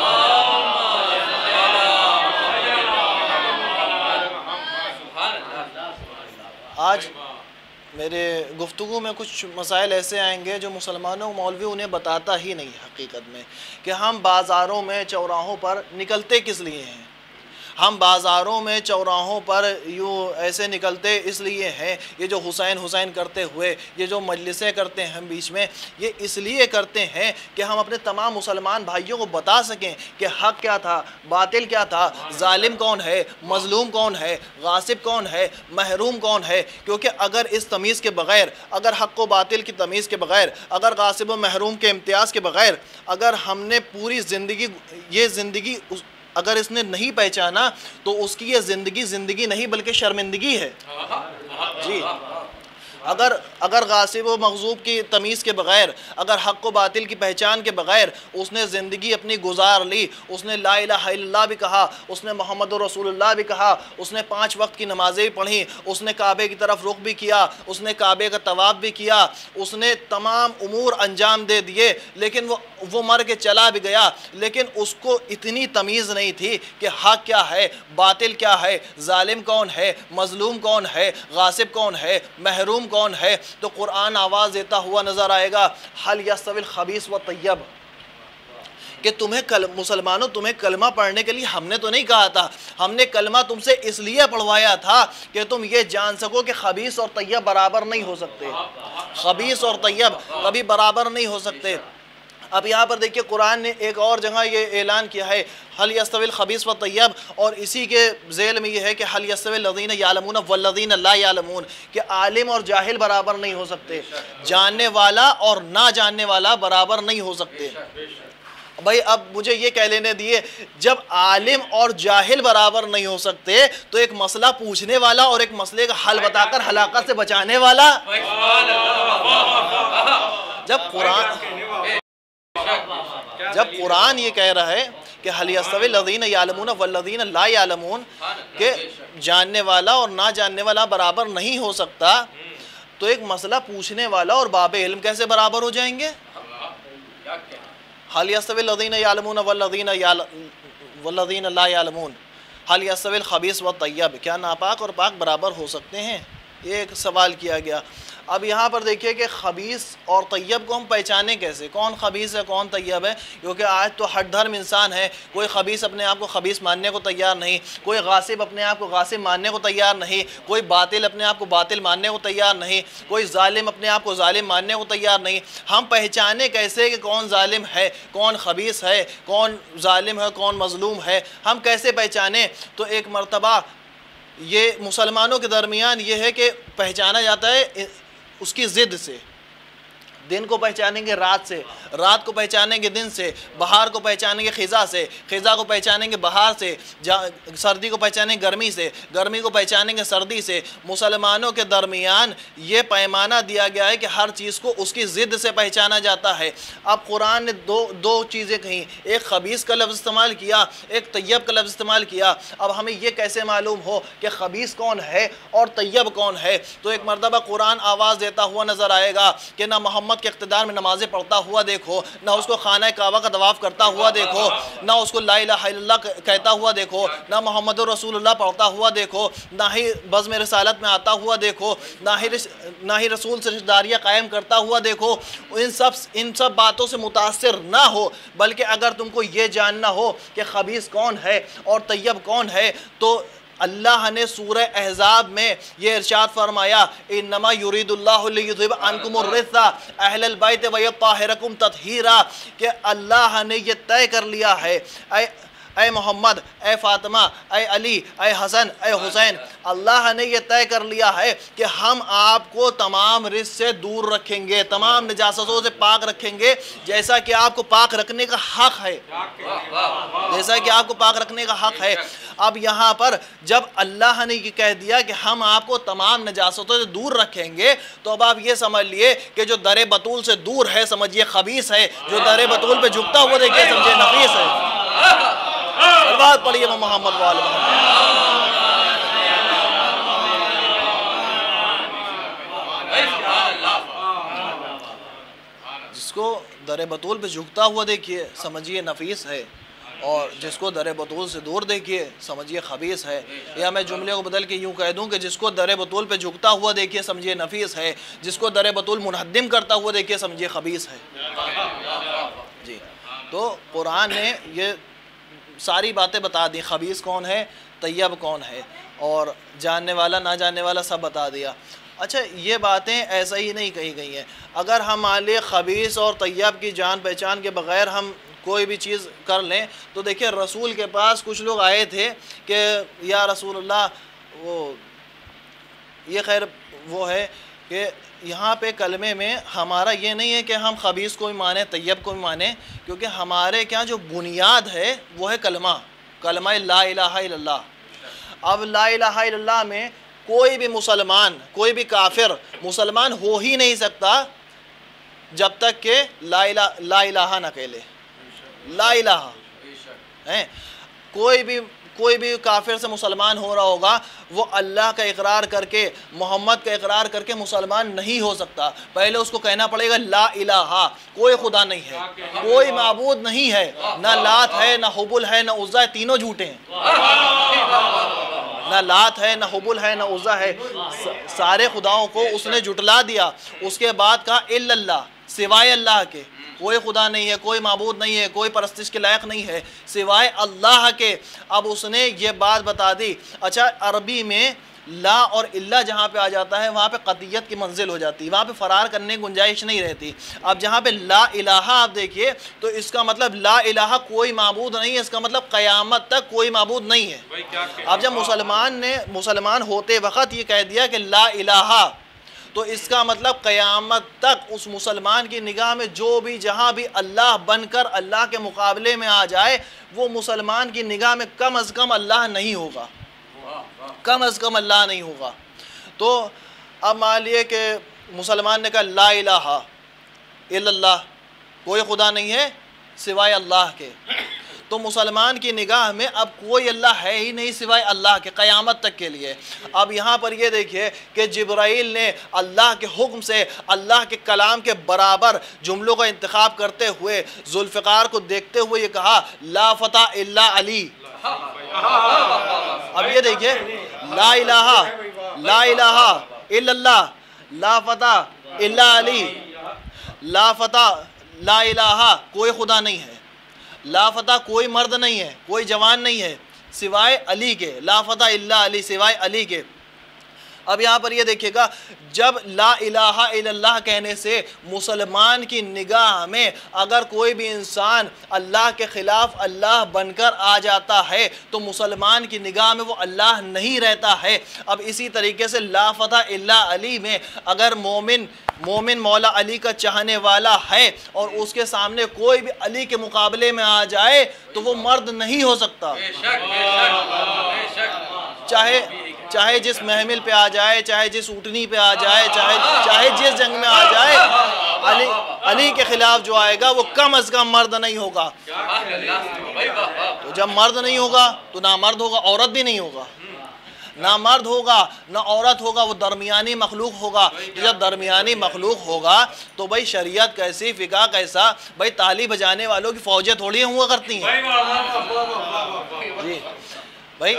آج میرے گفتگو میں کچھ مسائل ایسے آئیں گے جو مسلمانوں مولوی انہیں بتاتا ہی نہیں حقیقت میں، کہ ہم بازاروں میں چوراہوں پر نکلتے کس لیے ہیں، ہم بازاروں میں چوراہوں پر یوں ایسے نکلتے اس لیے ہیں، یہ جو حسین حسین کرتے ہوئے یہ جو مجلسیں کرتے ہیں ہم بیچ میں، یہ اس لیے کرتے ہیں کہ ہم اپنے تمام مسلمان بھائیوں کو بتا سکیں کہ حق کیا تھا، باطل کیا تھا، ظالم کون ہے، مظلوم کون ہے، غاصب کون ہے، محروم کون ہے۔ کیونکہ اگر اس تمیز کے بغیر، اگر حق و باطل کی تمیز کے بغیر، اگر غاصب و محروم کے امتیاز کے بغیر، اگر ہم نے پوری زندگی یہ زندگی اگر اس نے نہیں پہچانا تو اس کی یہ زندگی نہیں بلکہ شرمندگی ہے۔ جی، اگر غاصب و مغصوب کی تمیز کے بغیر، اگر حق و باطل کی پہچان کے بغیر اس نے زندگی اپنی گزار لی، اس نے لا الہ الا اللہ بھی کہا، اس نے محمد رسول اللہ بھی کہا، اس نے 5 وقت کی نمازیں بھی پڑھی، اس نے کعبے کی طرف رخ بھی کیا، اس نے کعبے کا طواف بھی کیا، اس نے تمام امور انجام دے دیے، لیکن وہ مر کے چلا بھی گیا، لیکن اس کو اتنی تمیز نہیں تھی کہ حق کیا ہے، باطل کیا ہے، ظالم کون ہے، مظلوم کون ہے، غاصب کون ہے، محروم کون ہے۔ تو قرآن آواز دیتا ہوا نظر آئے گا، حل یستوی الخبیث والطیب، کہ مسلمانوں تمہیں کلمہ پڑھنے کے لیے ہم نے تو نہیں کہا تھا، ہم نے کلمہ تم سے اس لیے پڑھوایا تھا کہ تم یہ جان سکو کہ خبیث اور طیب برابر نہیں ہو سکتے، خبیث اور طیب کبھی برابر نہیں ہو سکتے۔ اب یہاں پر دیکھیے قرآن نے ایک اور جگہ یہ اعلان کیا ہے، حل یستوی الخبیث والطیب، اور اسی کے ذیل میں یہ ہے کہ حل یستوی الذین یعلمون والذین لا یعلمون، کہ عالم اور جاہل برابر نہیں ہو سکتے، جاننے والا اور نہ جاننے والا برابر نہیں ہو سکتے۔ بھائی اب مجھے یہ کہہ لینے دیے، جب عالم اور جاہل برابر نہیں ہو سکتے تو ایک مسئلہ پوچھنے والا اور ایک مسئلے کا حل بتا کر ہلاکت سے بچانے والا، جب قرآن یہ کہہ رہا ہے کہ حل یستوی الذین یعلمون والذین لا یعلمون، کہ جاننے والا اور نہ جاننے والا برابر نہیں ہو سکتا، تو ایک مسئلہ پوچھنے والا اور باب علم کیسے برابر ہو جائیں گے؟ حل یستوی الذین یعلمون والذین لا یعلمون، حل یستوی الخبیث والطیب، کیا ناپاک اور پاک برابر ہو سکتے ہیں؟ یہ ایک سوال کیا گیا۔ اب یہاں پر دیکھیے کہ خبیث اور طیب کو ہم پہچانے کیسے، کون خبیث ہے کون طیب ہے؟ کیونکہ آج تو ہر دھرم انسان ہے، کوئی خبیث اپنے آپ کو خبیث ماننے کو تیار نہیں، کوئی غاصب اپنے آپ کو غاصب ماننے کو تیار نہیں، کوئی باطل اپنے آپ کو باطل ماننے کو تیار نہیں، کوئی ظالم اپنے آپ کو ظالم ماننے کو تیار نہیں۔ ہم پہچانے کیسے کہ کون ظالم ہے، کون خبیث ہے، کون ظالم ہے، کون مظلوم ہے؟ ہم کیسے پہچانے؟ تو ایک مرتبہ یہ مسلمانوں کے درمیان یہ ہے کہ پہچانا جاتا ہے اس کی ضد سے، دن کو پہچانیں گے رات سے، رات کو پہچانیں گے دن سے، بہار کو پہچانیں گے خزاں سے، خزاں کو پہچانیں گے بہار سے، سردی کو پہچانیں گے گرمی سے، گرمی کو پہچانیں گے سردی سے۔ مسلمانوں کے درمیان یہ پیمانہ دیا گیا ہے کہ ہر چیز کو اس کی ضد سے پہچانا جاتا ہے۔ اب قرآن نے دو چیزیں کہیں، ایک خبیث کا لفظ استعمال کیا، ایک طیب کا لفظ استعمال کیا۔ اب ہمیں یہ کیسے معلوم ہو کہ خبیث کون ہے اور طیب کون ہے؟ تو ایک مرتبہ قرآن آواز دیتا ہوا نظر آئے گا کہ نہ محمد کے اقتدار میں نمازیں پڑھتا ہوا دیکھو، نہ اس کو خانہ کعبہ کا طواف کرتا ہوا دیکھو، نہ اس کو لا الہ الا اللہ کہتا ہوا دیکھو، نہ محمد رسول اللہ پڑھتا ہوا دیکھو، نہ ہی بزم رسالت میں آتا ہوا دیکھو، نہ ہی رسول سے رشتہ داریاں قائم کرتا ہوا دیکھو۔ ان سب باتوں سے متاثر نہ ہو، بلکہ اگر تم کو یہ جاننا ہو کہ خبیث کون ہے اور طیب کون ہے، تو اللہ نے سورہ احزاب میں یہ ارشاد فرمایا، انما یرید اللہ لیذھب عنکم الرجس اہل البیت ویطہرکم تطہیرا، کہ اللہ نے یہ طے کر لیا ہے، اے محمد، اے فاطمہ، اے علی، اے حسن، اے حسین، اللہ نے یہ طے کر لیا ہے کہ ہم آپ کو تمام رجس سے دور رکھیں گے، تمام نجاستوں سے پاک رکھیں گے، جیسا کہ آپ کو پاک رکھنے کا حق ہے، جیسا کہ آپ کو پاک رکھنے کا حق ہے۔ اب یہاں پر جب اللہ نے یہ کہہ دیا کہ ہم آپ کو تمام نجاستوں سے دور رکھیں گے، تو اب آپ یہ سمجھ لیے کہ جو در بطول سے دور ہے سمجھیے خبیث ہے، جو در بطول پہ جھکتا ہوا دیکھیے سمجھیے نفیس ہے۔ صلوات پڑھیے محمد وآل محمد۔ جس کو در بطول پہ جھکتا ہوا دیکھیے سمجھیے نفیس ہے، اور جس کو در بطول سے دور دیکھیے سمجھیے خبیث ہے۔ یا میں جملے کو بدل کے یوں کہہ دوں کہ جس کو در بطول پہ جھکتا ہوا دیکھیے سمجھیے نفیس ہے، جس کو در بطول منہدم کرتا ہوا دیکھیے سمجھیے خبیث ہے۔ جی، تو قرآن نے یہ ساری باتیں بتا دی، خبیث کون ہے، طیب کون ہے، اور جاننے والا نہ جاننے والا سب بتا دیا۔ اچھا یہ باتیں ایسا ہی نہیں کہی گئی ہیں۔ اگر ہم مان لیے خبیث اور طیب کی جان پہچان کے بغیر ہم کوئی بھی چیز کر لیں تو دیکھیں رسول کے پاس کچھ لوگ آئے تھے کہ یا رسول اللہ یہ خیر وہ ہے کہ یہاں پہ کلمے میں ہمارا یہ نہیں ہے کہ ہم خبیث کو بھی مانیں طیب کو بھی مانیں، کیونکہ ہمارے کیا جو بنیاد ہے وہ ہے کلمہ لا الہ الا اللہ۔ اب لا الہ الا اللہ میں کوئی بھی مسلمان، کوئی بھی کافر مسلمان ہو ہی نہیں سکتا جب تک کہ لا الہ نہ کہہ لے۔ لا الہ ہے، کوئی بھی کافر سے مسلمان ہو رہا ہوگا وہ اللہ کا اقرار کر کے، محمد کا اقرار کر کے مسلمان نہیں ہو سکتا۔ پہلے اس کو کہنا پڑے گا لا الہ، کوئی خدا نہیں ہے، کوئی معبود نہیں ہے، نہ لات ہے نہ حبل ہے نہ عزا ہے، تینوں جھوٹے ہیں۔ نہ لات ہے نہ حبل ہے نہ عزا ہے، سارے خداؤں کو اس نے جھٹلا دیا۔ اس کے بعد کہا الا اللہ، سوائے اللہ کے کوئی خدا نہیں ہے، کوئی معبود نہیں ہے، کوئی پرستش کے لائق نہیں ہے سوائے اللہ کے۔ اب اس نے یہ بات بتا دی۔ اچھا عربی میں لا اور الا جہاں پہ آ جاتا ہے وہاں پہ قطعیت کی منزل ہو جاتی ہے، وہاں پہ فرار کرنے کی گنجائش نہیں رہتی۔ اب جہاں پہ لا الہ آپ دیکھیے تو اس کا مطلب لا الہ کوئی معبود نہیں ہے، اس کا مطلب قیامت تک کوئی معبود نہیں ہے۔ اب جب مسلمان ہوتے وقت یہ کہہ دیا کہ لا الہ، تو اس کا مطلب قیامت تک اس مسلمان کی نگاہ میں جو بھی جہاں بھی اللہ بن کر اللہ کے مقابلے میں آ جائے وہ مسلمان کی نگاہ میں کم از کم اللہ نہیں ہوگا، کم از کم اللہ نہیں ہوگا۔ تو اب مان لیے کہ مسلمان نے کہا لا الہ الا اللہ، کوئی خدا نہیں ہے سوائے اللہ کے، تو مسلمان کی نگاہ میں اب کوئی اللہ ہے ہی نہیں سوائے اللہ کے قیامت تک کے لیے۔ اب یہاں پر یہ دیکھیے کہ جبرائیل نے اللہ کے حکم سے اللہ کے کلام کے برابر جملوں کا انتخاب کرتے ہوئے ذوالفقار کو دیکھتے ہوئے یہ کہا لا فتح الا علی۔ اب یہ دیکھیے لا الہ الا اللہ، لا فتح الا علی، لا فتح لا الہ کوئی خدا نہیں ہے، لا فتح کوئی مرد نہیں ہے، کوئی جوان نہیں ہے سوائے علی کے، لا فتح الا علی سوائے علی کے۔ اب یہاں پر یہ دیکھیے گا جب لا الہ الا اللہ کہنے سے مسلمان کی نگاہ میں اگر کوئی بھی انسان اللہ کے خلاف اللہ بن کر آ جاتا ہے تو مسلمان کی نگاہ میں وہ اللہ نہیں رہتا ہے۔ اب اسی طریقے سے لا فتح الا علی میں اگر مومن مولا علی کا چاہنے والا ہے اور اس کے سامنے کوئی بھی علی کے مقابلے میں آ جائے تو وہ مرد نہیں ہو سکتا، چاہے جس محمل پہ آ جائے، چاہے جس اونٹنی پہ آ جائے، چاہے جس جنگ میں آ جائے، علی کے خلاف جو آئے گا وہ کم از کم مرد نہیں ہوگا۔ تو جب مرد نہیں ہوگا تو نہ مرد ہوگا، عورت بھی نہیں ہوگا، نہ مرد ہوگا نہ عورت ہوگا، وہ درمیانی مخلوق ہوگا۔ جب درمیانی مخلوق ہوگا تو بھائی شریعت کیسی، فقہ کیسا، بھائی تالی بجانے والوں کی فوجیں تھوڑی ہوا کرتی ہیں جی بھائی۔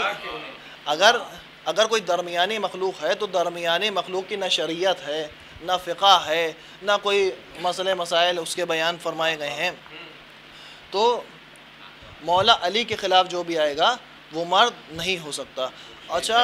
اگر کوئی درمیانی مخلوق ہے تو درمیانی مخلوق کی نہ شریعت ہے نہ فقہ ہے نہ کوئی مسئلے مسائل اس کے بیان فرمائے گئے ہیں، تو مولا علی کے خلاف جو بھی آئے گا وہ مرد نہیں ہو سکتا۔ اچھا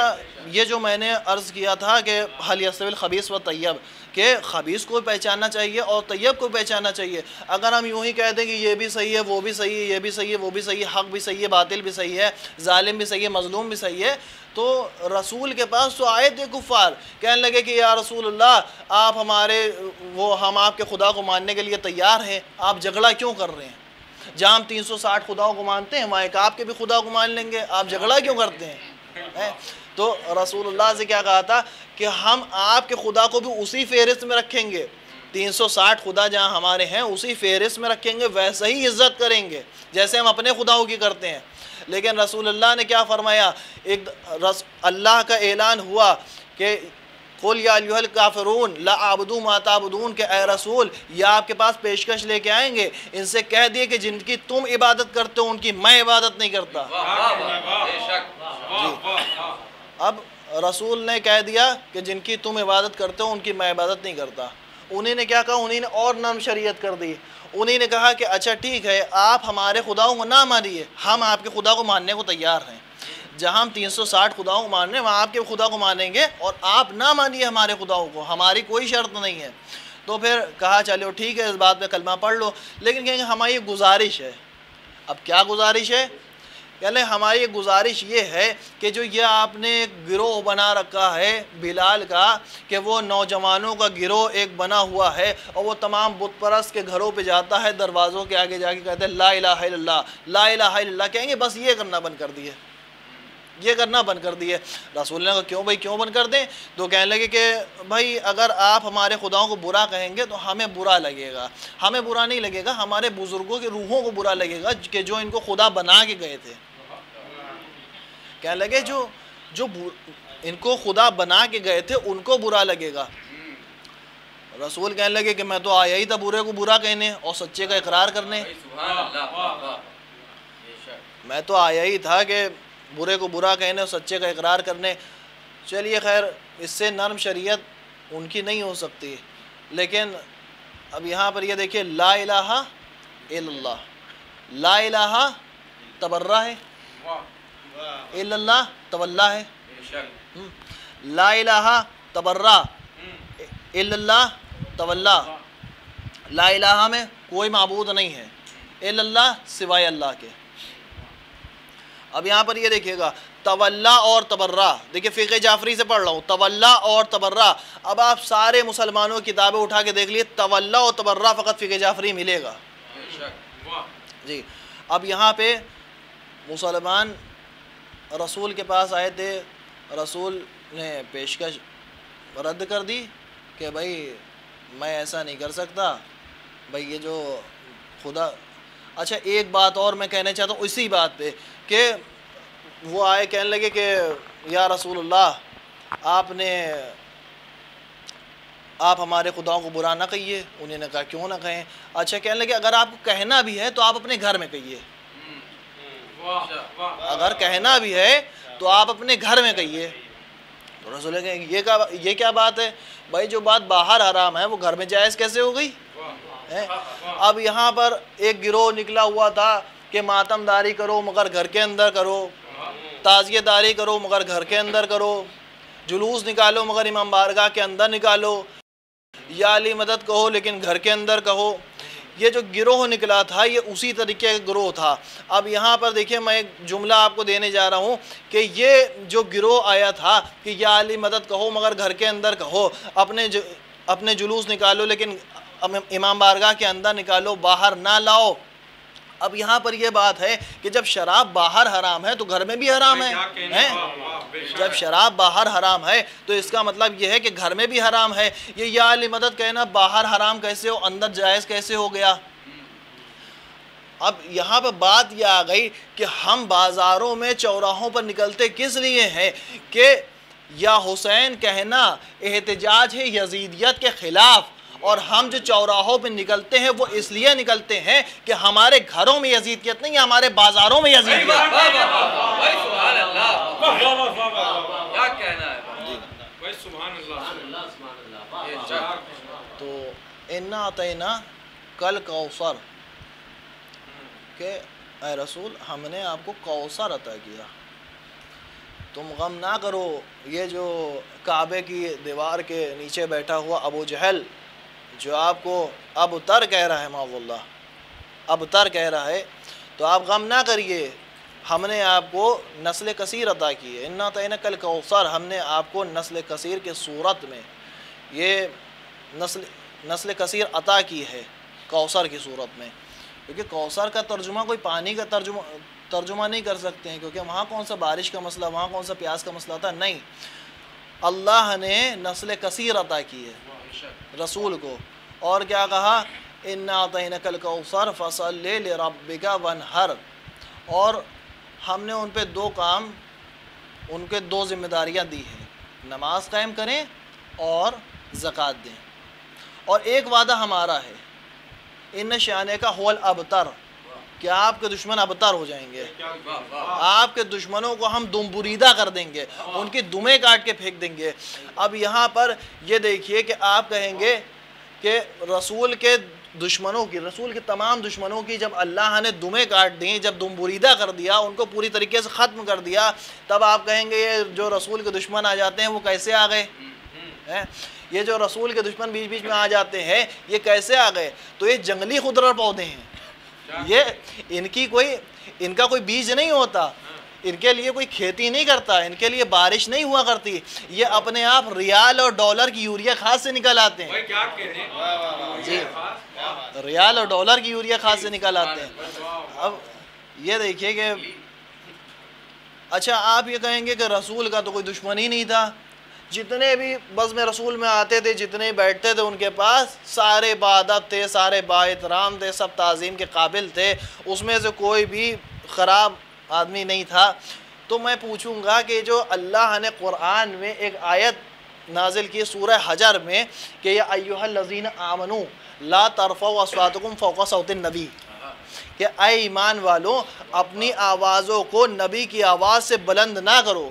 یہ جو میں نے عرض کیا تھا کہ حل یستوی الخبیث و طیب، کہ خبیث کو پہچاننا چاہیے اور طیب کو پہچاننا چاہیے۔ اگر ہم یوں ہی کہہ دیں کہ یہ بھی صحیح ہے وہ بھی صحیح ہے، یہ بھی صحیح ہے وہ بھی صحیح ہے، حق بھی صحیح ہے باطل بھی صحیح ہے، ظالم بھی صحیح ہے مظلوم بھی صحیح ہے، تو رسول کے پاس تو آئے تھے کفار، کہنے لگے کہ یا رسول اللہ آپ ہم آپ کے خدا کو ماننے کے لیے تیار ہیں، آپ جھگڑا کیوں کر رہے ہیں؟ جہاں ہم 360 خداؤں کو مانتے ہیں وہاں ایک آپ کے بھی خدا کو مان لیں گے، آپ جھگڑا کیوں کرتے ہیں؟ تو رسول اللہ سے کیا کہا تھا کہ ہم آپ کے خدا کو بھی اسی فہرست میں رکھیں گے، 360 خدا جہاں ہمارے ہیں اسی فہرست میں رکھیں گے، ویسے ہی عزت کریں گے جیسے ہم اپنے خداؤں کی کرتے ہیں۔ لیکن رسول اللہ نے کیا فرمایا، اللہ کا اعلان ہوا کہ قُلْ يَا أَيُّهَا الْكَافِرُونَ لَا أَعْبُدُ مَا تَعْبُدُونَ، کہ اے رسول یہ آپ کے پاس پیشکش لے کے آئیں گے، ان سے کہہ دیے کہ جن کی تم عبادت کرتے ہو ان کی میں عبادت نہیں کرتا۔ اب رسول نے کہہ دیا کہ جن کی تم عبادت کرتے ہو ان کی میں عبادت نہیں کرتا۔ انہیں نے کیا کہا، انہیں نے اور نرم شریعت کر دی، انہی نے کہا کہ اچھا ٹھیک ہے، آپ ہمارے خداؤں کو نہ مانیے، ہم آپ کے خدا کو ماننے کو تیار ہیں۔ جہاں ہم 360 خداؤں کو مان رہے ہیں وہاں آپ کے خدا کو مانیں گے، اور آپ نہ مانیے ہمارے خداؤں کو، ہماری کوئی شرط نہیں ہے۔ تو پھر کہا چلو ٹھیک ہے، اس بات پہ کلمہ پڑھ لو، لیکن کہیں گے ہماری گزارش ہے۔ اب کیا گزارش ہے؟ یعنی ہماری گزارش یہ ہے کہ جو یہ آپ نے ایک گروہ بنا رکھا ہے بلال کا، کہ وہ نوجوانوں کا گروہ ایک بنا ہوا ہے، اور وہ تمام بت پرست کے گھروں پہ جاتا ہے، دروازوں کے آگے جا کے کہتے ہیں لا الہ الا اللہ، لا الہ الا اللہ، کہیں گے بس یہ کرنا بند کر دیے، یہ کرنا بند کر دیے۔ رسول نے کہا کیوں بھائی کیوں بند کر دیں؟ تو کہنے لگے کہ بھائی اگر آپ ہمارے خداؤں کو برا کہیں گے تو ہمیں برا لگے گا، ہمیں برا نہیں لگے گا، ہمارے بزرگوں کی روحوں کو برا لگے گا کہ جو ان کو خدا بنا کے گئے تھے۔ کہنے لگے جو ان کو خدا بنا کے گئے تھے ان کو برا لگے گا۔ رسول کہنے لگے کہ میں تو آیا ہی تھا برے کو برا کہنے اور سچے کا اقرار کرنے، میں تو آیا ہی تھا کہ برے کو برا کہنے اور سچے کا اقرار کرنے۔ چلیے خیر، اس سے نرم شریعت ان کی نہیں ہو سکتی، لیکن اب یہاں پر یہ دیکھیے لا الہ الا اللہ، لا الہ تبرہ ہے، الا اللہ تولا ہے، لا الہ تبرہ الا اللہ تولا، لا الہ میں کوئی معبود نہیں ہے الا اللہ سوائے اللہ کے۔ اب یہاں پر یہ دیکھیے گا تولا اور تبرہ، دیکھیے فقہ جعفری سے پڑھ رہا ہوں، تولا اور تبرہ۔ اب آپ سارے مسلمانوں کی کتابیں اٹھا کے دیکھ لیے، تولا اور تبرہ فقط فقہ جعفری ملے گا جی۔ اب یہاں پہ مسلمان رسول کے پاس آئے تھے، رسول نے پیشکش رد کر دی کہ بھائی میں ایسا نہیں کر سکتا، بھائی یہ جو خدا۔ اچھا ایک بات اور میں کہنا چاہتا ہوں اسی بات پہ، کہ وہ آئے کہنے لگے کہ یا رسول اللہ آپ ہمارے خداؤں کو برا نہ کہیے۔ انہوں نے کہا کیوں نہ کہیں؟ اچھا کہنے لگے اگر آپ کو کہنا بھی ہے تو آپ اپنے گھر میں کہیے، اگر کہنا بھی ہے تو آپ اپنے گھر میں کہیے۔ تو رسول نے کہا یہ کیا بات ہے بھائی، جو بات باہر حرام ہے وہ گھر میں جائز کیسے ہو گئی؟ اب یہاں پر ایک گروہ نکلا ہوا تھا کہ ماتم داری کرو مگر گھر کے اندر کرو، تعزیہ داری کرو مگر گھر کے اندر کرو، جلوس نکالو مگر امام بارگاہ کے اندر نکالو، یا علی مدد کہو لیکن گھر کے اندر کہو۔ یہ جو گروہ نکلا تھا یہ اسی طریقے کا گروہ تھا۔ اب یہاں پر دیکھیں میں ایک جملہ آپ کو دینے جا رہا ہوں کہ یہ جو گروہ آیا تھا کہ یا علی مدد کہو مگر گھر کے اندر کہو، اپنے جلوس نکالو لیکن امام بارگاہ کے اندر نکالو، باہر نہ لاؤ۔ اب یہاں پر یہ بات ہے کہ جب شراب باہر حرام ہے تو گھر میں بھی حرام ہے، جب شراب باہر حرام ہے تو اس کا مطلب یہ ہے کہ گھر میں بھی حرام ہے۔ یہ یا علی مدد کہنا باہر حرام کیسے ہو، اندر جائز کیسے ہو گیا؟ اب یہاں پہ بات یہ آ گئی کہ ہم بازاروں میں چوراہوں پر نکلتے کس لیے ہیں کہ یا حسین کہنا احتجاج ہے یزیدیت کے خلاف، اور ہم جو چوراہوں پہ نکلتے ہیں وہ اس لیے نکلتے ہیں کہ ہمارے گھروں میں یزیدیت نہیں، ہمارے بازاروں میں یزیدیت۔ سبحان اللہ، کیا کہنا ہے بھائی، سبحان اللہ۔ تو انا اعطینا کل کوثر، کہ اے رسول ہم نے آپ کو کوثر عطا کیا، تم غم نہ کرو۔ یہ جو کعبے کی دیوار کے نیچے بیٹھا ہوا ابو جہل جو آپ کو اب تر کہہ رہا ہے، معاذ اللہ اب تر کہہ رہا ہے، تو آپ غم نہ کریے، ہم نے آپ کو نسل کثیر عطا کی ہے۔ انا اعطیناک الکوثر، ہم نے آپ کو نسل کثیر کے صورت میں یہ نسل کثیر عطا کی ہے کوثر کی صورت میں، کیونکہ کوثر کا ترجمہ کوئی پانی کا ترجمہ نہیں کر سکتے ہیں، کیونکہ وہاں کون سا بارش کا مسئلہ، وہاں کون سا پیاس کا مسئلہ تھا، نہیں، اللہ نے نسل کثیر عطا کی ہے رسول کو۔ اور کیا کہا؟ انا اعطیناک الکوثر فصل لربک وانحر، اور ہم نے ان پہ دو کام، ان کے دو ذمہ داریاں دی ہیں، نماز قائم کریں اور زکوٰۃ دیں، اور ایک وعدہ ہمارا ہے ان شانک هو الابتر، کہ آپ کے دشمن ابتر ہو جائیں گے، آپ کے دشمنوں کو ہم دم بریدہ کر دیں گے، ان کی دمیں کاٹ کے پھینک دیں گے۔ اب یہاں پر یہ دیکھیے کہ آپ کہیں گے کہ رسول کے دشمنوں کی، رسول کے تمام دشمنوں کی جب اللہ نے دمیں کاٹ دیں، جب دم بریدہ کر دیا، ان کو پوری طریقے سے ختم کر دیا، تب آپ کہیں گے یہ جو رسول کے دشمن آ جاتے ہیں وہ کیسے آ گئے؟ یہ جو رسول کے دشمن بیچ بیچ میں آ جاتے ہیں یہ کیسے آ گئے؟ تو یہ جنگلی خضر پودے ہیں، یہ ان کا کوئی بیج نہیں ہوتا، ان کے لیے کوئی کھیتی نہیں کرتا، ان کے لیے بارش نہیں ہوا کرتی، یہ اپنے آپ ریال اور ڈالر کی یوریا کھاد سے نکل آتے ہیں، جی ریال اور ڈالر کی یوریا کھاد سے نکل آتے ہیں۔ اب یہ دیکھیے کہ اچھا آپ یہ کہیں گے کہ رسول کا تو کوئی دشمن ہی نہیں تھا، جتنے بھی بزم رسول میں آتے تھے، جتنے بیٹھتے تھے ان کے پاس سارے باادب تھے، سارے با احترام تھے، سب تعظیم کے قابل تھے، اس میں سے کوئی بھی خراب آدمی نہیں تھا۔ تو میں پوچھوں گا کہ جو اللہ نے قرآن میں ایک آیت نازل کی سورہ حجر میں کہ یا ایھا الذین آمنوا لا ترفعوا اصواتکم فوق صوت النبی، کہ اے ایمان والوں اپنی آوازوں کو نبی کی آواز سے بلند نہ کرو۔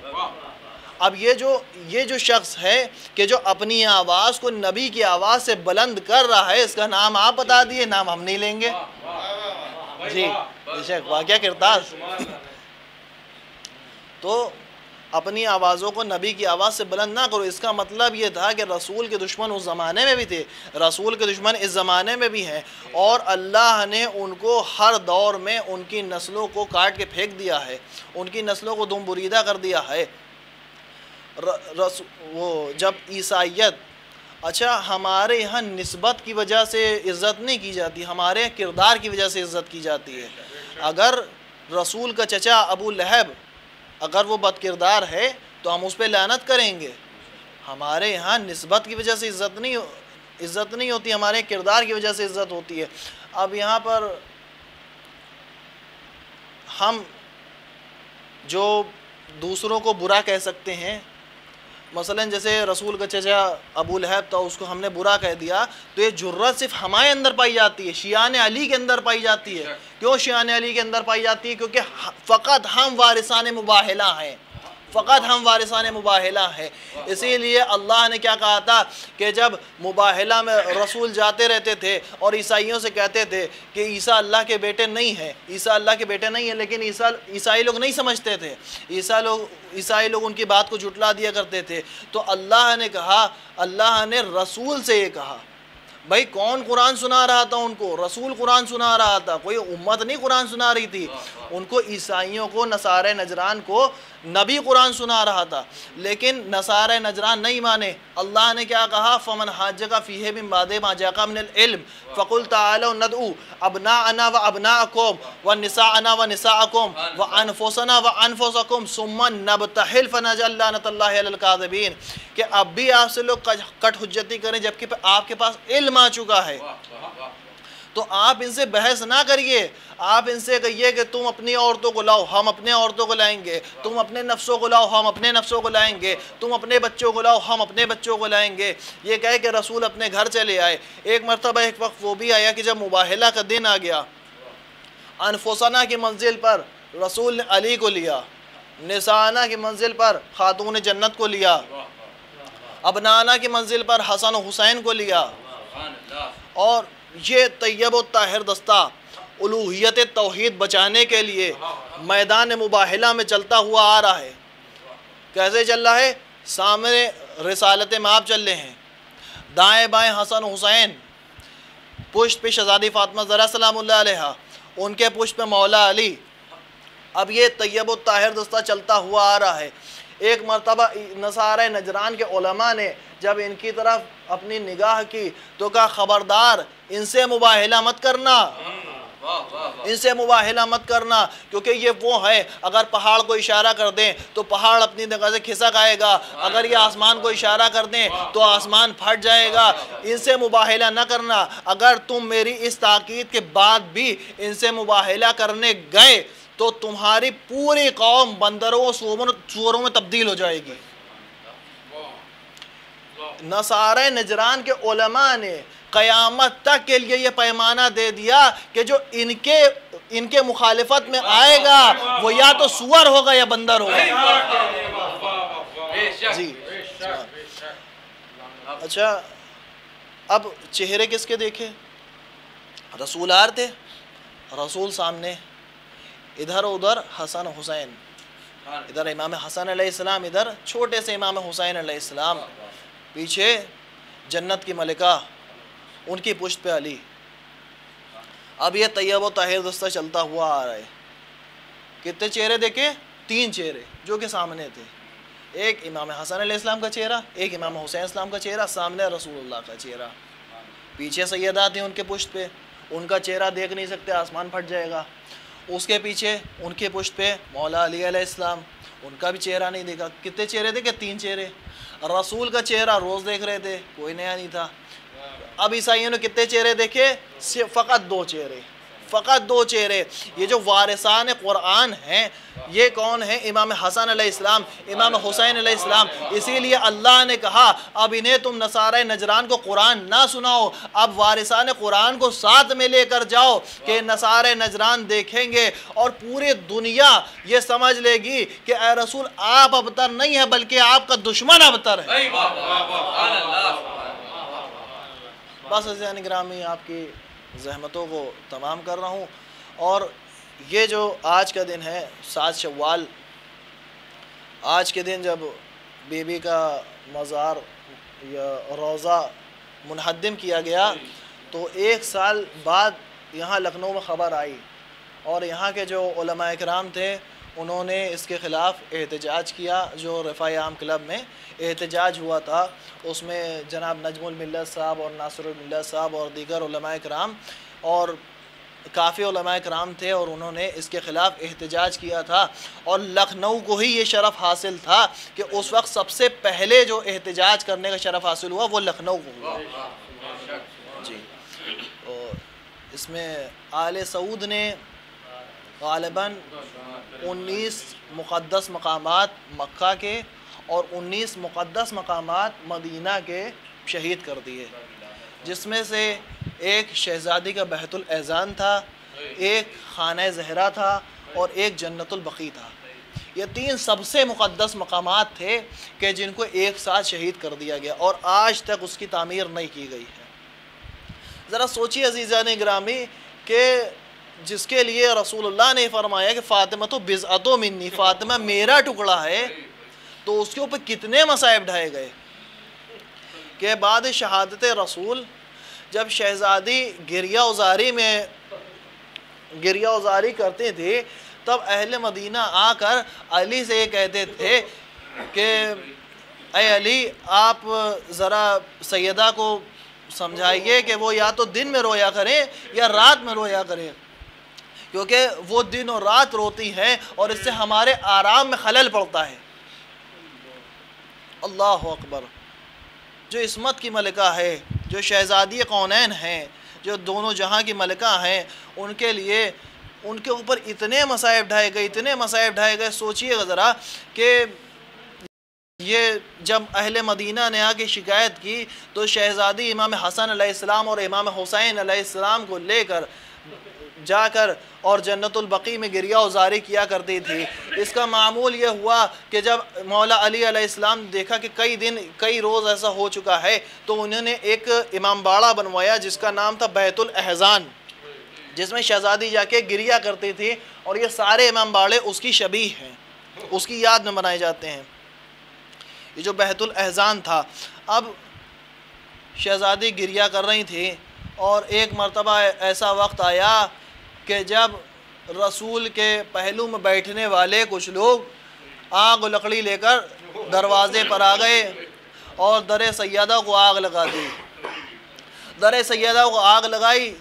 اب یہ جو شخص ہے کہ جو اپنی آواز کو نبی کی آواز سے بلند کر رہا ہے، اس کا نام آپ بتا دیے، نام ہم نہیں لیں گے۔ جی بے شک واقعہ کرتاز۔ تو اپنی آوازوں کو نبی کی آواز سے بلند نہ کرو، اس کا مطلب یہ تھا کہ رسول کے دشمن اس زمانے میں بھی تھے، رسول کے دشمن اس زمانے میں بھی ہیں، اور اللہ نے ان کو ہر دور میں ان کی نسلوں کو کاٹ کے پھینک دیا ہے، ان کی نسلوں کو دم بریدہ کر دیا ہے۔ وہ جب عیسائیت، اچھا ہمارے یہاں نسبت کی وجہ سے عزت نہیں کی جاتی، ہمارے کردار کی وجہ سے عزت کی جاتی ہے۔ اگر رسول کا چچا ابو لہب اگر وہ بد کردار ہے تو ہم اس پہ لعنت کریں گے۔ ہمارے یہاں نسبت کی وجہ سے عزت نہیں ہوتی، ہمارے کردار کی وجہ سے عزت ہوتی ہے۔ اب یہاں پر ہم جو دوسروں کو برا کہہ سکتے ہیں، مثلا جیسے رسول کا چچا ابو لہب تھا، اس کو ہم نے برا کہہ دیا، تو یہ جرت صرف ہمارے اندر پائی جاتی ہے، شیعان علی کے اندر پائی جاتی ہے۔ کیوں شیعان علی کے اندر پائی جاتی ہے؟ کیونکہ فقط ہم وارثان مباہلہ ہیں، فقط ہم وارثان مباہلہ ہیں۔ اسی لیے اللہ نے کیا کہا تھا کہ جب مباہلہ میں رسول جاتے رہتے تھے اور عیسائیوں سے کہتے تھے کہ عیسیٰ اللہ کے بیٹے نہیں ہیں، عیسیٰ اللہ کے بیٹے نہیں ہیں، لیکن عیسائی لوگ نہیں سمجھتے تھے، عیسائی لوگ ان کی بات کو جھٹلا دیا کرتے تھے۔ تو اللہ نے کہا، اللہ نے رسول سے یہ کہا، بھائی کون قرآن سنا رہا تھا ان کو؟ رسول قرآن سنا رہا تھا، کوئی امت نہیں قرآن سنا رہی تھی ان کو۔ عیسائیوں کو، نصارہ نجران کو نبی قرآن سنا رہا تھا، لیکن نصارہ نجران نہیں مانے۔ اللہ نے کیا کہا؟ فمن حاجک فیہ من بعد ما جاءک من العلم فقل تعالوا ندعو ابناءنا وابناءکم ونساءنا ونساءکم وانفسنا وانفسکم ثم نبتہل فنجعل لعنۃ اللہ علی الکاذبین، کہ اب بھی آپ سے لوگ کٹ حجتی کریں جبکہ آپ کے پاس علم آ چکا ہے۔ تو آپ ان سے بحث نہ کریے، آپ ان سے کہیے کہ تم اپنی عورتوں کو لاؤ، ہم اپنے عورتوں کو لائیں گے، تم اپنے نفسوں کو لاؤ، ہم اپنے نفسوں کو لائیں گے، تم اپنے بچوں کو لاؤ، ہم اپنے بچوں کو لائیں گے۔ یہ کہے کہ رسول اپنے گھر چلے آئے۔ ایک مرتبہ ایک وقت وہ بھی آیا کہ جب مباہلہ کا دن آ گیا، انفسنا کی منزل پر رسول نے علی کو لیا، نسانا کی منزل پر خاتون جنت کو لیا، ابنانا کی منزل پر حسن و حسین کو لیا، اور یہ طیب و طاہر دستہ الوہیت توحید بچانے کے لیے میدان مباہلہ میں چلتا ہوا آ رہا ہے۔ کیسے چل رہا ہے؟ سامنے رسالت مآب چل رہے ہیں، دائیں بائیں حسن حسین، پشت پہ شہزادی فاطمہ زہرا سلام اللہ علیہا، ان کے پشت پہ مولا علی۔ اب یہ طیب و طاہر دستہ چلتا ہوا آ رہا ہے۔ ایک مرتبہ نصارہ نجران کے علماء نے جب ان کی طرف اپنی نگاہ کی تو کہا خبردار ان سے مباہلہ مت کرنا، ان سے مباہلہ مت کرنا، کیونکہ یہ وہ ہے اگر پہاڑ کو اشارہ کر دیں تو پہاڑ اپنی جگہ سے کھسک آئے گا، اگر یہ آسمان کو اشارہ کر دیں تو آسمان پھٹ جائے گا، ان سے مباہلہ نہ کرنا۔ اگر تم میری اس تاکید کے بعد بھی ان سے مباہلہ کرنے گئے تو تمہاری پوری قوم بندروں و سوروں میں تبدیل ہو جائے گی۔ نصارہ نجران کے علماء نے قیامت تک کے لیے یہ پیمانہ دے دیا کہ جو ان کے مخالفت میں آئے گا وہ یا تو سور ہوگا یا بندر ہوگا۔ جی اچھا، اب چہرے کس کے دیکھے؟ رسول آ رہے تھے، رسول سامنے، ادھر ادھر حسن حسین، ادھر امام حسن علیہ السلام، ادھر چھوٹے سے امام حسین علیہ السلام، پیچھے جنت کی ملکہ، ان کی پشت پہ علی۔ اب یہ طیب و طاہر دستہ چلتا ہوا آ رہا ہے۔ کتنے چہرے دیکھے؟ 3 چہرے جو کہ سامنے تھے، ایک امام حسن علیہ السلام کا چہرہ، ایک امام حسین علیہ السلام کا چہرہ، سامنے رسول اللہ کا چہرہ، پیچھے سیدہ تھیں ان کے پشت پہ، ان کا چہرہ دیکھ نہیں سکتے، آسمان پھٹ جائے گا۔ اس کے پیچھے ان کے پشت پہ مولا علی علیہ السلام، ان کا بھی چہرہ نہیں دیکھا۔ کتنے چہرے تھے کہ 3 چہرے۔ رسول کا چہرہ روز دیکھ رہے تھے، کوئی نیا نہیں تھا۔ اب عیسائیوں نے کتنے چہرے دیکھے؟ فقط 2 چہرے، فقط 2 چہرے۔ یہ جو وارثان قرآن ہیں یہ کون ہیں؟ امام حسن علیہ السلام، امام حسین علیہ السلام۔ اسی لیے اللہ نے کہا اب انہیں تم نصارہ نجران کو قرآن نہ سناؤ، اب وارثان قرآن کو ساتھ میں لے کر جاؤ کہ نصارہ نجران دیکھیں گے اور پوری دنیا یہ سمجھ لے گی کہ اے رسول آپ ابتر نہیں ہے بلکہ آپ کا دشمن ابتر ہے۔ بس عزیزان گرامی آپ کی زحمتوں کو تمام کر رہا ہوں، اور یہ جو آج کا دن ہے 7 شوال، آج کے دن جب بی بی کا مزار یا روضہ منہدم کیا گیا تو 1 سال بعد یہاں لکھنؤ میں خبر آئی، اور یہاں کے جو علماء کرام تھے انہوں نے اس کے خلاف احتجاج کیا۔ جو رفاع عام کلب میں احتجاج ہوا تھا اس میں جناب نجم الملت صاحب اور ناصر الملت صاحب اور دیگر علماء کرام اور کافی علماء کرام تھے، اور انہوں نے اس کے خلاف احتجاج کیا تھا، اور لکھنؤ کو ہی یہ شرف حاصل تھا کہ اس وقت سب سے پہلے جو احتجاج کرنے کا شرف حاصل ہوا وہ لکھنؤ کو ہوا۔ جی، اور اس میں آل سعود نے غالباً 19 مقدس مقامات مکہ کے اور 19 مقدس مقامات مدینہ کے شہید کر دیے، جس میں سے ایک شہزادی کا بہت الاذان تھا، ایک خانہ زہرا تھا اور ایک جنت البقیع تھا۔ یہ 3 سب سے مقدس مقامات تھے کہ جن کو ایک ساتھ شہید کر دیا گیا، اور آج تک اس کی تعمیر نہیں کی گئی ہے۔ ذرا سوچیے عزیزان گرامی کہ جس کے لیے رسول اللہ نے فرمایا کہ فاطمہ تو بضعۃ منی، فاطمہ میرا ٹکڑا ہے، تو اس کے اوپر کتنے مصائب ڈھائے گئے کہ بعد شہادت رسول جب شہزادی گریہ ازاری کرتے تھے تب اہل مدینہ آ کر علی سے یہ کہتے تھے کہ اے علی آپ ذرا سیدہ کو سمجھائیے کہ وہ یا تو دن میں رویا کریں یا رات میں رویا کریں، کیونکہ وہ دن اور رات روتی ہیں اور اس سے ہمارے آرام میں خلل پڑتا ہے۔ اللہ اکبر! جو عصمت کی ملکہ ہے، جو شہزادی کونین ہیں، جو دونوں جہاں کی ملکہ ہیں، ان کے لیے ان کے اوپر اتنے مصائب ڈھائے گئے، اتنے مصائب ڈھائے گئے۔ سوچئے گا ذرا کہ یہ جب اہل مدینہ نے آ کے شکایت کی تو شہزادی امام حسن علیہ السلام اور امام حسین علیہ السلام کو لے کر جا کر اور جنت البقیع میں گریہ ازاری کیا کرتی تھی۔ اس کا معمول یہ ہوا کہ جب مولا علی علیہ السلام دیکھا کہ کئی روز ایسا ہو چکا ہے تو انہوں نے ایک امام باڑہ بنوایا جس کا نام تھا بیت الاحزان، جس میں شہزادی جا کے گریہ کرتی تھی، اور یہ سارے امام باڑے اس کی شبیہ ہیں، اس کی یاد میں بنائے جاتے ہیں۔ یہ جو بیت الاحزان تھا، اب شہزادی گریہ کر رہی تھی، اور ایک مرتبہ ایسا وقت آیا کہ جب رسول کے پہلو میں بیٹھنے والے کچھ لوگ آگ و لکڑی لے کر دروازے پر آ گئے اور در سیدہ کو آگ لگا دی۔ در سیدہ کو آگ لگائی،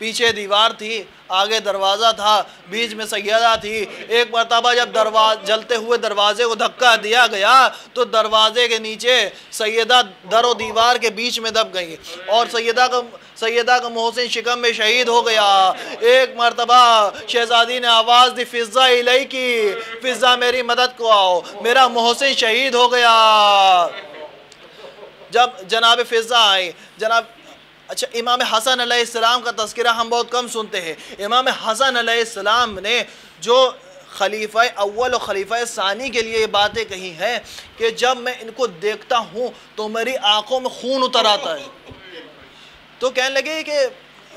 پیچھے دیوار تھی، آگے دروازہ تھا، بیچ میں سیدہ تھی۔ ایک مرتبہ جب جلتے ہوئے دروازے کو دھکا دیا گیا تو دروازے کے نیچے سیدہ در و دیوار کے بیچ میں دب گئی، اور سیدہ کا محسن شکم میں شہید ہو گیا۔ ایک مرتبہ شہزادی نے آواز دی فضہ الیہ کی، فضہ میری مدد کو آؤ، میرا محسن شہید ہو گیا۔ جب جناب فضہ آئی، اچھا امام حسن علیہ السلام کا تذکرہ ہم بہت کم سنتے ہیں۔ امام حسن علیہ السلام نے جو خلیفہ اول و خلیفہ ثانی کے لیے یہ باتیں کہی ہیں کہ جب میں ان کو دیکھتا ہوں تو میری آنکھوں میں خون اتر آتا ہے۔ تو کہنے لگے کہ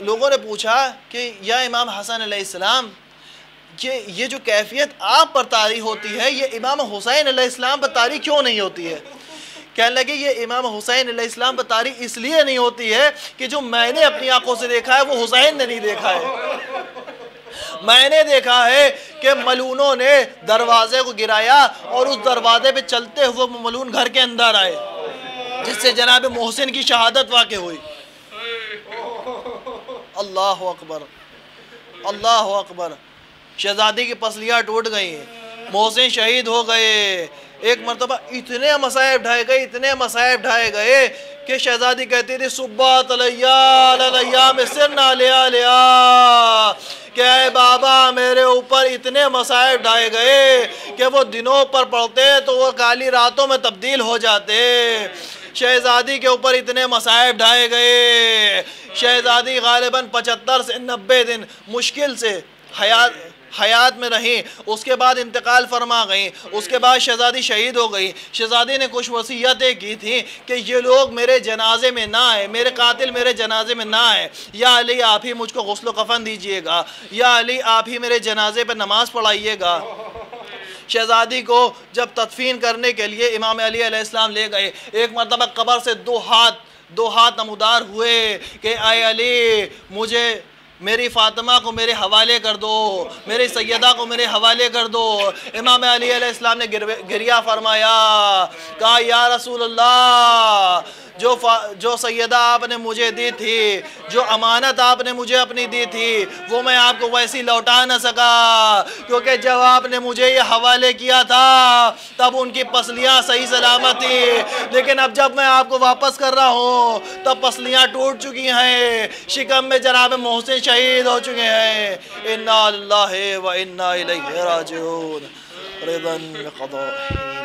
لوگوں نے پوچھا کہ یا امام حسن علیہ السلام کہ یہ جو کیفیت آپ پر طاری ہوتی ہے یہ امام حسین علیہ السلام پر طاری کیوں نہیں ہوتی ہے؟ کہنے لگے یہ امام حسین علیہ السلام پر طاری اس لیے نہیں ہوتی ہے کہ جو میں نے اپنی آنکھوں سے دیکھا ہے وہ حسین نے نہیں دیکھا ہے۔ میں نے دیکھا ہے کہ ملونوں نے دروازے کو گرایا اور اس دروازے پہ چلتے ہوئے ملون گھر کے اندر آئے جس سے جناب محسن کی شہادت واقع ہوئی۔ اللہ اکبر، اللہ اکبر۔ شہزادی کی پسلیاں ٹوٹ گئیں، محسن شہید ہو گئے۔ ایک مرتبہ اتنے مصائب ڈھائے گئے، اتنے مصائب ڈھائے گئے کہ شہزادی کہتی تھی صبات علیہ میں سر نہ لیا لیا کہ اے بابا میرے اوپر اتنے مصائب ڈھائے گئے کہ وہ دنوں پر پڑھتے تو وہ کالی راتوں میں تبدیل ہو جاتے۔ شہزادی کے اوپر اتنے مصائب ڈھائے گئے، شہزادی غالباً 75 سے 90 دن مشکل سے حیات میں رہیں، اس کے بعد انتقال فرما گئیں، اس کے بعد شہزادی شہید ہو گئی۔ شہزادی نے کچھ وصیتیں کی تھیں کہ یہ لوگ میرے جنازے میں نہ آئے، میرے قاتل میرے جنازے میں نہ آئے، یا علی آپ ہی مجھ کو غسل و کفن دیجئے گا، یا علی آپ ہی میرے جنازے پہ نماز پڑھائیے گا۔ شہزادی کو جب تدفین کرنے کے لیے امام علی علیہ السلام لے گئے، ایک مرتبہ قبر سے دو ہاتھ نمودار ہوئے کہ اے علی مجھے میری فاطمہ کو میرے حوالے کر دو، میری سیدہ کو میرے حوالے کر دو۔ امام علی علیہ السلام نے گریہ فرمایا، کہا یا رسول اللہ جو سیدہ آپ نے مجھے دی تھی، جو امانت آپ نے مجھے اپنی دی تھی وہ میں آپ کو ویسی لوٹا نہ سکا، کیونکہ جب آپ نے مجھے یہ حوالے کیا تھا تب ان کی پسلیاں صحیح سلامت تھی، لیکن اب جب میں آپ کو واپس کر رہا ہوں تب پسلیاں ٹوٹ چکی ہیں، شکم میں جناب محسن شہید ہو چکے ہیں۔ انا للہ و انا الیہ راجعون، رضا بقضائہ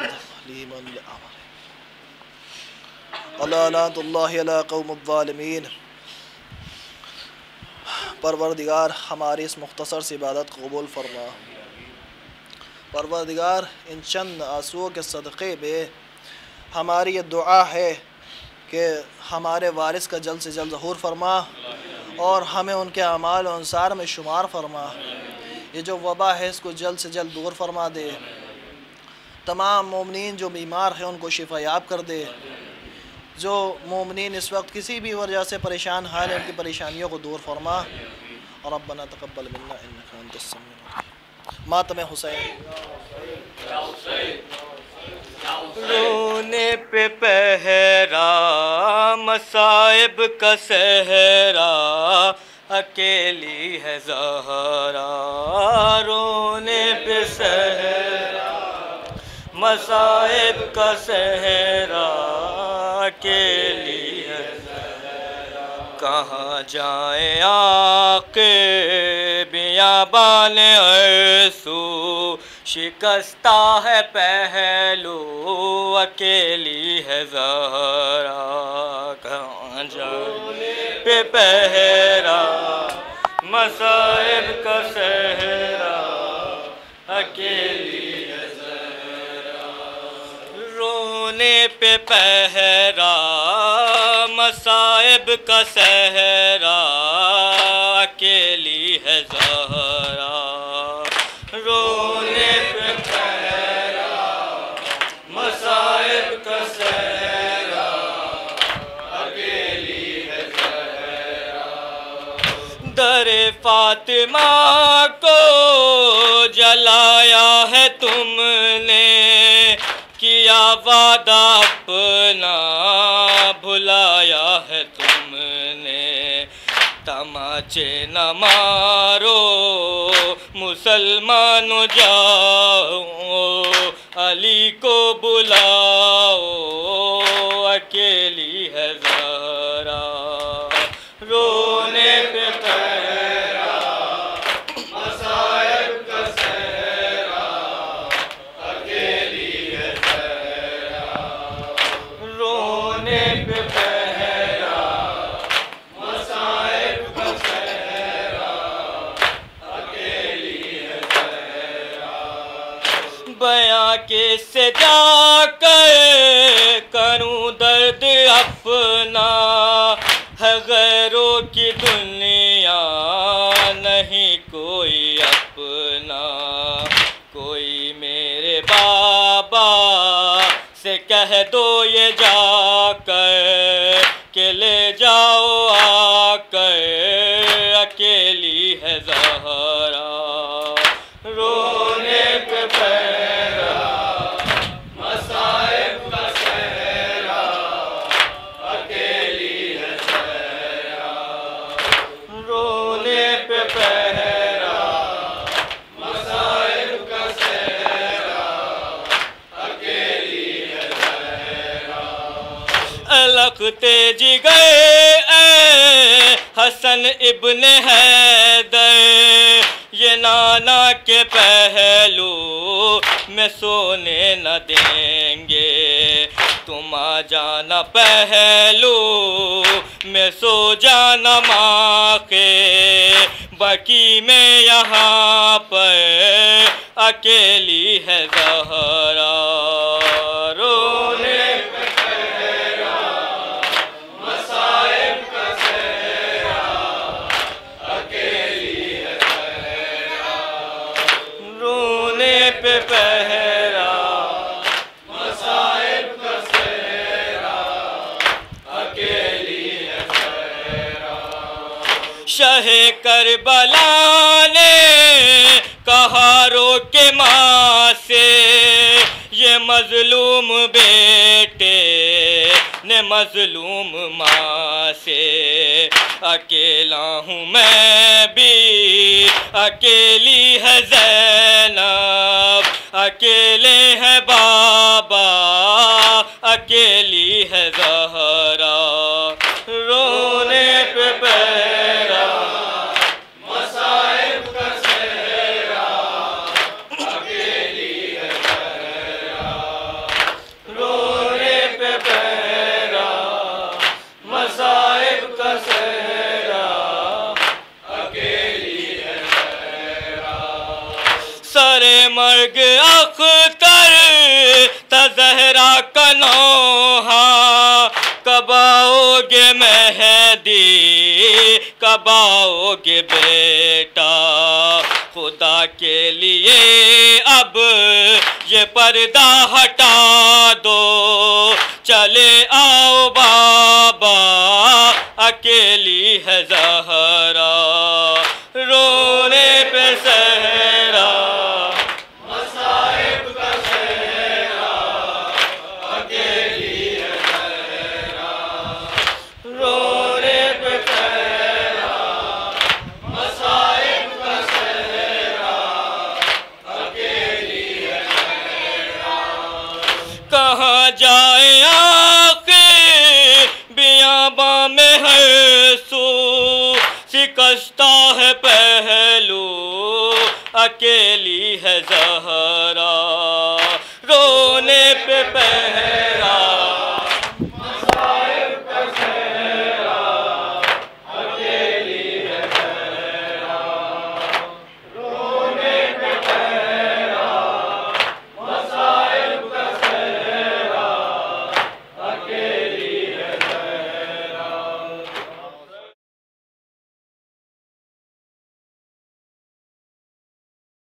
تسلیما لامرہ، لعنۃ اللہ علی قوم الظالمین۔ پروردگار ہماری اس مختصر سی عبادت کو قبول فرما۔ پروردگار ان چند آنسوؤں کے صدقے میں ہماری یہ دعا ہے کہ ہمارے وارث کا جلد سے جلد ظہور فرما اور ہمیں ان کے اعمال و انصار میں شمار فرما۔ یہ جو وبا ہے اس کو جلد سے جلد دور فرما دے، تمام مومنین جو بیمار ہیں ان کو شفا یاب کر دے، جو مومنین اس وقت کسی بھی وجہ سے پریشان حال ہیں ان کی پریشانیوں کو دور فرما۔ ربنا تقبل منا انک انت السمیع العلیم۔ ماتم حسین۔ رونے پہ پہرا مصائب کا صحرا، اکیلی ہے زہرا، رونے پہ صحرا مصائب کا صحرا، اکیلی ہے کہاں جائیں آقے بیابان ارسو، شکستہ ہے پہلو اکیلی ہے زہرا، کہاں جائیں پہ پہرا مصائب کا صحرا، اکیلی ہے زہرا، رونے پہ پہرا مصائب کا صحرا، اکیلی ہے زہرا، رونے پہ پہرا مصائب کا صحرا، اکیلی ہے زہرا، در فاطمہ کو جلایا ہے تم نے، کیا وعدہ اپنا بھلایا ہے تم نے، تماچے نہ مارو مسلمانوں جاؤ، علی کو بلاؤ اکیلی ہے زہرا، رونے پہ پہرا مصائب کا صحرا، اکیلی ہے زہرا، رونے پہ پہرا مصائب کا صحرا، اکیلی ہے زہرا، بیاں کس سے جا کر کروں درد اپنا، ہے غیروں کی دنیا کہ لے جاؤ آ کر اکیلی ہے زہرا رونے پہ پہرا مصائب کا صحرا اکیلی ہے صحرا رونے پہ پہرا مصائب کا صحرا اکیلی ہے صحرا لختے جگر اے حسن ابن حیدر یہ نانا کے پہلو میں سونے نہ دیں گے تم آ جانا پہلو میں سو جانا ماں کے بقی میں یہاں پر اکیلی ہے زہرا رونے پہ پہرا مصائب کا صحرا اکیلی ہے رونے پہ پہرا مصائب کا صحرا اکیلی ہے صحرا شاہ کربلا نے کہا رو کے ماں سے یہ مظلوم بیٹے نے مظلوم ماں سے اکیلا ہوں میں بھی اکیلی ہے زینب اکیلے ہے بابا اکیلی ہے زہرا رونے پہ پہرا مصائب کا صحرا اکیلی ہے صحرا رونے پہ پہرا مصائب کا صحرا اکیلی ہے صحرا سر مرگ اختر تا زہرا کا نوحہ کب آؤ گے مہدی کب آؤ گے بیٹا خدا کے لیے اب یہ پردہ ہٹا دو چلے آؤ